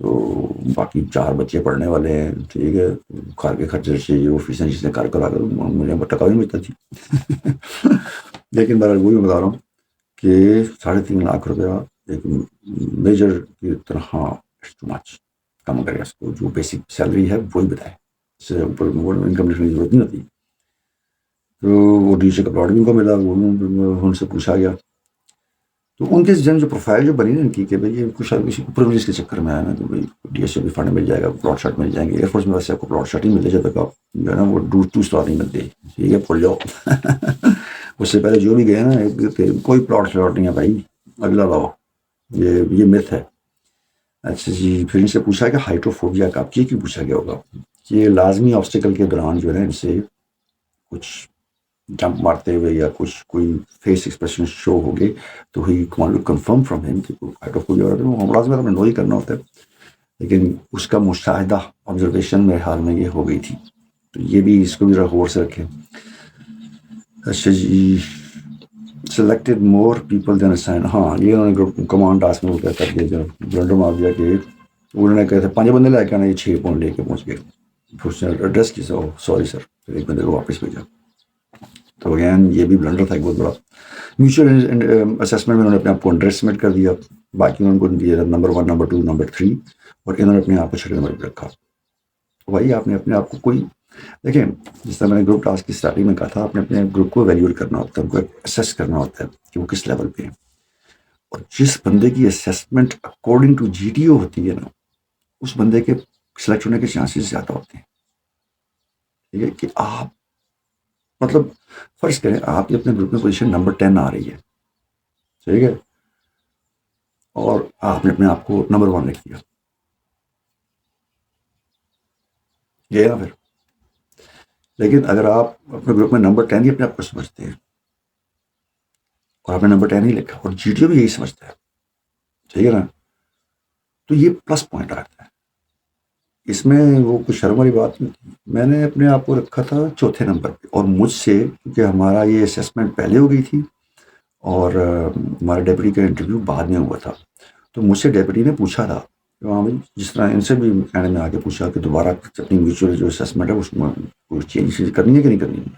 تو باقی 4 بچے پڑھنے والے ہیں، ٹھیک ہے، گھر کے خرچے سے یہ فیسیں چیزیں کر کر مجھے ٹکا بھی ملتا تھی. لیکن بہرحال وہی بتا رہا ہوں کہ 3.5 لاکھ روپیہ ایک میجر کی تنخواہ ٹو مچ. کم کرے اس کو، جو بیسک سیلری ہے وہی بتائے، اس سے اوپر انکم لکھنے کی ضرورت نہیں ہوتی. تو وہ DHA کا پلاٹ بھی ان کو ملا. وہ ان سے پوچھا گیا تو ان کے ذہن جو پروفائل جو بنی نا ان کی کہ بھائی یہ کچھ کسی پرولیج کے چکر میں آیا نا تو بھائی ڈی ایس بھی فنڈ مل جائے گا، پلاٹ شاٹ مل جائیں گے، ایئر فورس میں ویسے آپ کو پلاٹ شاٹ ہی مل جائے تک آپ جو ہے نا وہ ٹو اسٹار نہیں ملتے، ٹھیک ہے پھول جاؤ اس سے پہلے جو بھی گئے نا کوئی پلاٹ شاٹ نہیں ہے بھائی، اگلا لاؤ، یہ مت ہے۔ اچھا جی، پھر ان سے پوچھا کہ ہائیڈروفوبیا کا آپ یہ کیوں پوچھا گیا ہوگا؟ یہ لازمی آبسٹیکل کے دوران جو ہے نا ان سے کچھ جمپ مارتے ہوئے یا کچھ کوئی فیس ایکسپریشن شو ہو گئے تو ہی وانٹ ٹو کنفرم فرام ہم کہ ہائیڈروفوبیا ہو رہا ہے، لازم ہے نو ہی کرنا ہوتا ہے، لیکن اس کا مشاہدہ آبزرویشن میرے حال میں یہ ہو گئی تھی، تو یہ بھی اس کو بھی غور سے رکھیں۔ اچھا جی، selected more people then assign, ہاں یہ انہوں نے گروپ کمانڈ ٹاسک میں کیا کر دیا، جب بلنڈر مار دیا کہ انہوں نے کہے تھے 5 بندے لے کے آنا، یہ 6 پوائنٹ لے کے پہنچ گئے، پھر اس نے ایڈریس کی سوری سر، پھر ایک بندے کو واپس بھیجا، تو اگین یہ بھی بلنڈر تھا ایک بہت بڑا۔ میوچل اسسمنٹ میں انہوں نے اپنے آپ کو انڈر اسٹیمیٹ کر دیا، باقی انہوں کو دیا نمبر 1 نمبر 2 نمبر 3، اور انہوں نے اپنے آپ کو 6 نمبر پہ رکھا۔ بھائی آپ نے اپنے آپ کو کوئی دیکھیں، جس طرح میں نے گروپ ٹاسک کی اسٹارٹنگ میں کہا تھا، آپ نے اپنے گروپ کو ایویلیویٹ کرنا ہوتا ہے، ان کو اسیس کرنا ہوتا ہے کہ وہ کس لیول پہ ہے، اور جس بندے کی assessment according to G T O ہوتی ہے نا، اس بندے کے سلیکٹ ہونے کے چانسز زیادہ ہوتے ہیں، ٹھیک ہے، کہ آپ مطلب فرض کریں آپ کی اپنے گروپ میں پوزیشن نمبر 10 آ رہی ہے، ٹھیک ہے، اور آپ نے اپنے آپ کو نمبر 1 لکھ دیا، گیا نا پھر۔ لیکن اگر آپ اپنے گروپ میں نمبر 10 ہی اپنے آپ کو سمجھتے ہیں اور آپ نے نمبر 10 ہی لکھا اور جی ٹی او بھی یہی سمجھتا ہے، ٹھیک ہے نا، تو یہ پلس پوائنٹ آتا ہے، اس میں وہ کچھ شرم والی بات نہیں تھی۔ میں نے اپنے آپ کو رکھا تھا 4تھے نمبر پہ، اور مجھ سے کیونکہ ہمارا یہ اسیسمنٹ پہلے ہو گئی تھی اور ہمارے ڈیپٹی کا انٹرویو بعد میں ہوا تھا، تو مجھ سے ڈیپٹی نے پوچھا تھا کہ ہاں بھائی، جس طرح ان سے بھی کہنے میں آگے پوچھا کہ دوبارہ اپنی میوچل جو اسیسمنٹ ہے اس میں کوئی چینج کرنی ہے کہ نہیں کرنی ہے،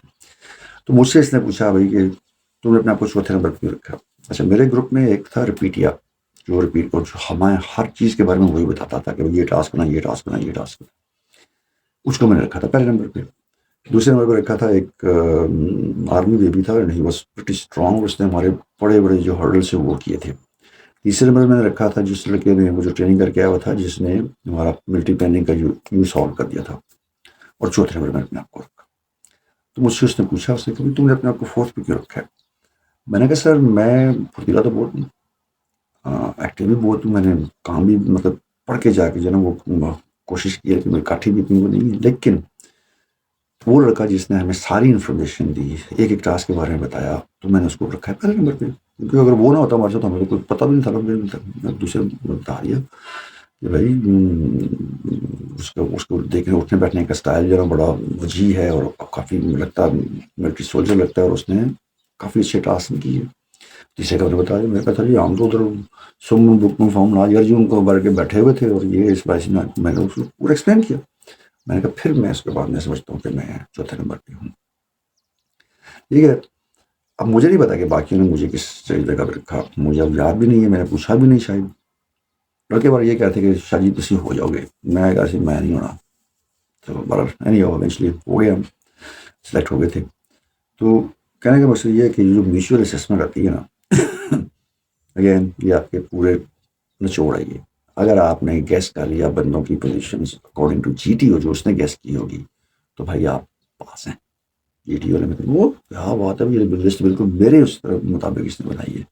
تو مجھ سے اس نے پوچھا بھائی کہ تم نے اپنے آپ کو 4تھے نمبر پہ رکھا۔ اچھا، میرے گروپ میں ایک تھا رپیٹیا، جو رپیٹ اور جو ہمیں ہر چیز کے بارے میں وہی بتاتا تھا کہ یہ ٹاسک بنا، یہ ٹاسک بنا، یہ ٹاسک بنا، اس کو میں نے رکھا تھا پہلے نمبر پہ۔ دوسرے نمبر پہ رکھا تھا ایک آرمی بیبی تھا، ہی واز پریٹی اسٹرانگ، اس نے ہمارے بڑے بڑے جو ہرڈل سے وہ کیے تھے۔ تیسرے نمبر میں نے رکھا تھا جس لڑکے نے وہ جو ٹریننگ کر کے آیا ہوا تھا، جس نے ہمارا ملٹری پلاننگ کا جو یو سالو کر دیا تھا، اور چوتھے نمبر میں اپنے آپ کو رکھا۔ تو مجھ سے اس نے پوچھا، اس نے کہ تم نے اپنے آپ کو 4تھ پہ کیوں رکھا ہے؟ میں نے کہا سر میں پھرتیلا تو بہت ہوں، ایکٹیو بھی بہت ہوں، میں نے کام بھی مطلب پڑھ کے جا کے جو ہے نا وہ کوشش کی ہے کہ میری کاٹھی بھی اتنی وہ نہیں ہے، لیکن وہ لڑکا جس نے ہمیں ساری انفارمیشن دی، ایک ایک ٹاسک کے بارے میں بتایا، تو میں نے اس کو رکھا ہے پہلے نمبر پہ، کیونکہ اگر وہ نہ ہوتا ہمارے ساتھ، ہمیں کوئی پتہ بھی نہیں تھا، میں دوسرے بتا دیا کہ بھائی اس کو دیکھنے اٹھنے بیٹھنے کا اسٹائل جو ہے بڑا وجیح ہے، اور کافی لگتا ہے ملٹری سولجر لگتا ہے، اور اس نے کافی اچھے ٹاسک کیے۔ تیسرے کا میں نے بتا دیا، میں کہا تھا جی ہم تو ادھر سم بک میں فارم لا جی ان کو بھر کے بیٹھے ہوئے تھے، اور یہ اس بات میں نے اس کو پورا ایکسپلین کیا۔ میں نے کہا پھر میں اس کے بعد میں سمجھتا ہوں کہ میں 4تھے نمبر پہ ہوں، ٹھیک ہے۔ اب مجھے نہیں پتا کہ باقیوں نے مجھے کس جگہ پہ رکھا، مجھے اب یاد بھی نہیں ہے، میں نے پوچھا بھی نہیں، شاید لڑکے بار یہ کہتے کہ شاید جی تسی ہو جاؤ گے، میں کہا سی میں نہیں ہونا، تو برابر نہیں ہوا، ایونچولی ہو گیا، ہم سلیکٹ ہو گئے تھے۔ تو کہنے کا مقصد یہ ہے کہ جو میوچل اسیسمنٹ آتی ہے نا، اگین یہ آپ کے پورے نچوڑ ہے، یہ اگر آپ نے گیس کر لیا بندوں کی positions according to G T O جو اس نے گیس کی ہوگی، تو بھائی آپ پاس ہیں۔ جی ٹی او نے وہ کیا بات ہے، یہ لسٹ بالکل میرے اس مطابق اس نے بنائی ہے۔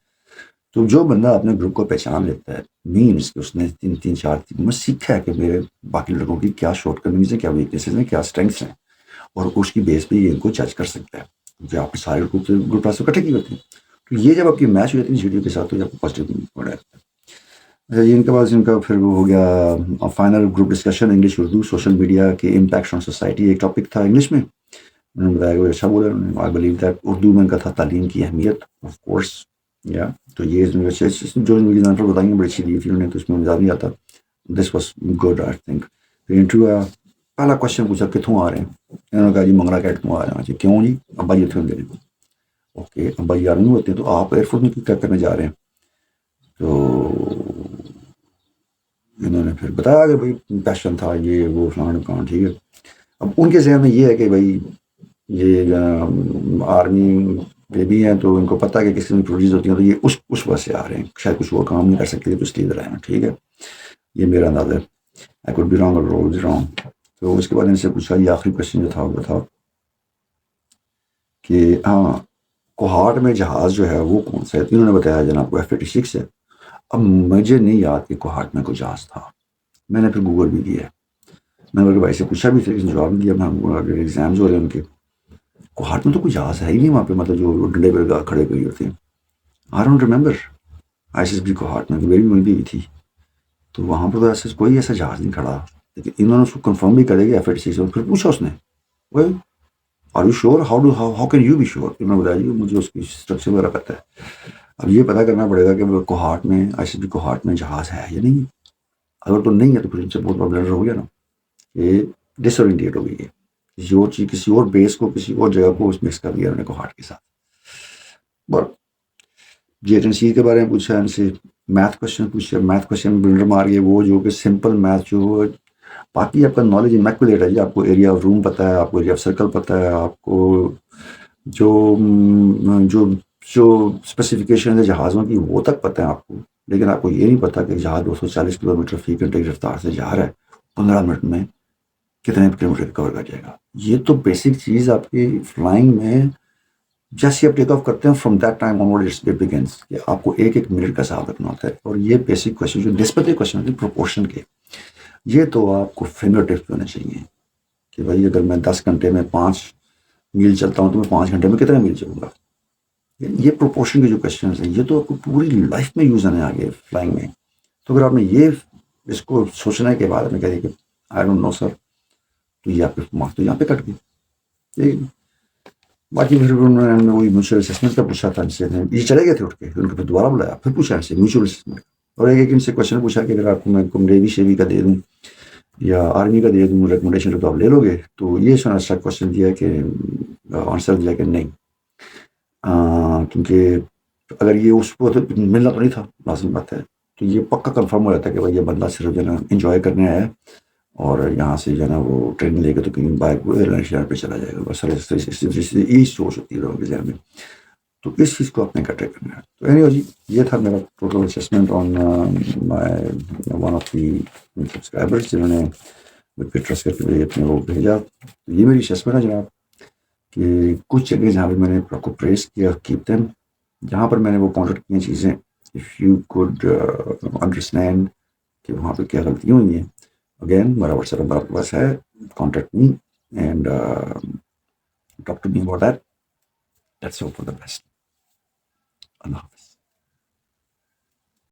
تو جو بندہ اپنے گروپ کو پہچان لیتا ہے، مینس کہ اس نے 3 4 میں سیکھا ہے کہ میرے باقی لڑکوں کی کیا شارٹ کمنگز ہیں، کیا ویکنیسز ہیں، کیا اسٹرینگس ہیں، اور اس کی بیس پہ یہ ان کو جج کر سکتا ہے، کیونکہ آپ سارے گروپ ٹاسک اکٹھے کی ہوتے ہیں، تو یہ جب آپ کی میچ ہو جاتی ہے جی ٹی او کے ساتھ، تو آپ کو پازیٹیو پڑا ہے۔ ان کے بعد ان کا پھر وہ ہو گیا final group discussion, English Urdu, social media کے امپیکٹ آن سوسائٹی، ایک ٹاپک تھا انگلش میں، انہوں نے بتایا کہ اچھا بولا، آئی بلیو دیٹ۔ اردو میں کا تھا تعلیم کی اہمیت، آف کورس، یا تو یہ جو ایگزامپل بتائیں گے بڑی اچھی دی تھی انہوں نے، تو اس میں مزہ نہیں آتا، this was good I think. پھر انٹرویو آیا، پہلا کوشچن پوچھا کتوں آ رہے ہیں، انہوں نے کہا جی منگلا کیٹ کیوں آ رہے ہیں، جی کیوں جی، ابا جی اتنے ہوتے ہیں، اوکے ابا جی آرمی ہوتے ہیں، تو آپ ایئر فورس میں کیا کرنے جا رہے ہیں؟ تو انہوں نے پھر بتایا کہ بھائی پیشن تھا، یہ وہ فلان کام، ٹھیک ہے۔ اب ان کے ذہن میں یہ ہے کہ بھائی یہ آرمی بیبی ہیں تو ان کو پتہ ہے کہ کس قسم کی پروڈیوس ہوتی ہیں، تو یہ اس وجہ سے آ رہے ہیں، شاید کچھ اور کام نہیں کر سکتے تو اس لیے ادھر آئے ہیں. ٹھیک ہے، یہ میرا اندازہ ہے. I could be wrong or always wrong. تو اس کے بعد ان سے پوچھا، یہ آخری کوشچن جو تھا وہ تھا کہ ہاں کوہاٹ میں جہاز جو ہے وہ کون سا ہے؟ انہوں نے بتایا جناب کو F-86 ہے. اب مجھے نہیں یاد کہ کوہاٹ میں کوئی جہاز تھا. میں نے پھر گوگل بھی کیا، میں نے بھائی سے پوچھا بھی تھا، لیکن جواب نہیں دیا. میں اگر ایگزامز ہو رہے ہیں ان کے، کوہاٹ میں تو کوئی جہاز ہے ہی نہیں وہاں پہ، مطلب جو ڈنڈے پہ کھڑے ہوئی ہوتے ہیں. I don't remember ISSB Kohat میں میری بھی ہوئی تھی، تو وہاں پر تو ایسا کوئی ایسا جہاز نہیں کھڑا. لیکن انہوں نے اس کو کنفرم بھی کرے گا F-86 میں. پھر پوچھا اس نے، are you sure, how can you be sure? انہوں نے بتایا مجھے اس کی اسٹرکچر وغیرہ پتہ ہے. اب یہ پتہ کرنا پڑے گا کہ کوہاٹ میں ISSB کوہاٹ میں جہاز ہے یا نہیں. اگر تو نہیں ہے تو پھر ان سے بہت بڑا بلڈر ہو گیا نا، یہ ڈس اورینٹیٹ ہو گئی ہے، کسی اور چیز، کسی اور بیس کو، کسی اور جگہ کو اس مکس کر دیا انہوں نے کوہاٹ کے ساتھ. بٹ JNC کے بارے میں پوچھا ان سے، میتھ کوشچن پوچھا، میتھ کوشچن بلڈر مار گئے وہ جو کہ سمپل میتھ جو. باقی آپ کا نالج امیکولیٹ ہے جی، آپ کو ایریا آف روم پتہ ہے، آپ کو ایریا آف سرکل پتہ ہے، آپ کو جو جو جو اسپیسیفکیشن ہے جہازوں کی وہ تک پتہ ہے آپ کو. لیکن آپ کو یہ نہیں پتا کہ جہاز 240 کلومیٹر فی گھنٹے کی رفتار سے جا رہا ہے، 15 منٹ میں کتنے کلو میٹر کور کر جائے گا. یہ تو بیسک چیز آپ کی فلائنگ میں جیسے آپ ٹیک آف کرتے ہیں from that time on its begins, کہ آپ کو ایک ایک منٹ کا حساب رکھنا ہوتا ہے. اور یہ بیسک کوشچن جو نسبتی کوشچن ہوتے ہیں پروپورشن کے، یہ تو آپ کو فنگر ٹپس ہونے چاہیے کہ بھائی اگر میں 10 گھنٹے میں 5 میل چلتا ہوں تو میں 5 گھنٹے میں کتنے میل چلوں گا. یہ پروپورشن کے جو کوشچنس ہیں یہ تو آپ کو پوری لائف میں یوز آنے آگے فلائنگ میں. تو اگر آپ نے یہ اس کو سوچنے کے بعد میں کہہ کہ آئی ڈونٹ نو سر، تو یہ آپ کے مارکس تو یہاں پہ کٹ گئے. باقی پھر انہوں نے وہی میوچل اسسمنٹ کا پوچھا تھا ان سے، یہ چلے گئے تھے اٹھ کے، ان کو پھر دوبارہ بلایا، پھر پوچھا ان سے میوچل اسسمنٹ. اور ایک ان سے کوشچن پوچھا کہ اگر آپ کو میں نیوی شیوی کا دے دوں یا آرمی کا دے دوں ریکمنڈیشن تو آپ لے لو گے. تو یہ سنا سا کوشچن دیا کہ آنسر دیا کہ نہیں، کیونکہ اگر یہ اس کو ملنا تو نہیں تھا، لازم بات ہے. تو یہ پکا کنفرم ہو جاتا ہے کہ بھائی یہ بندہ صرف جو ہے نا انجوائے کرنے آیا ہے، اور یہاں سے جو ہے نا وہ ٹریننگ لے کے تو کہیں بائک ایئر لائن شہر پہ چلا جائے گا. بس یہی سوچ ہوتی ہے لوگوں کے ذہن میں. تو اس چیز کو آپ نے کٹے کرنا ہے. تو اینیوے جی، یہ تھا میرا total assessment on my one of the subscribers جنہوں نے ٹرسٹ کر کے اپنے وہ بھیجا. یہ میری اسسمنٹ ہے جناب، کہ کچھ جگہ جہاں پہ میں نے آپ کو پریس کیا کیپ دیم، جہاں پر میں نے وہ پوائنٹ کی چیزیں، اف یو کوڈ انڈرسٹینڈ کہ وہاں پہ کیا غلطیاں ہوئی ہیں. اگین میرا واٹس ایپ نمبر آپ کے پاس ہے، contact me and talk to me about that. Let's hope for the best. اللہ حافظ.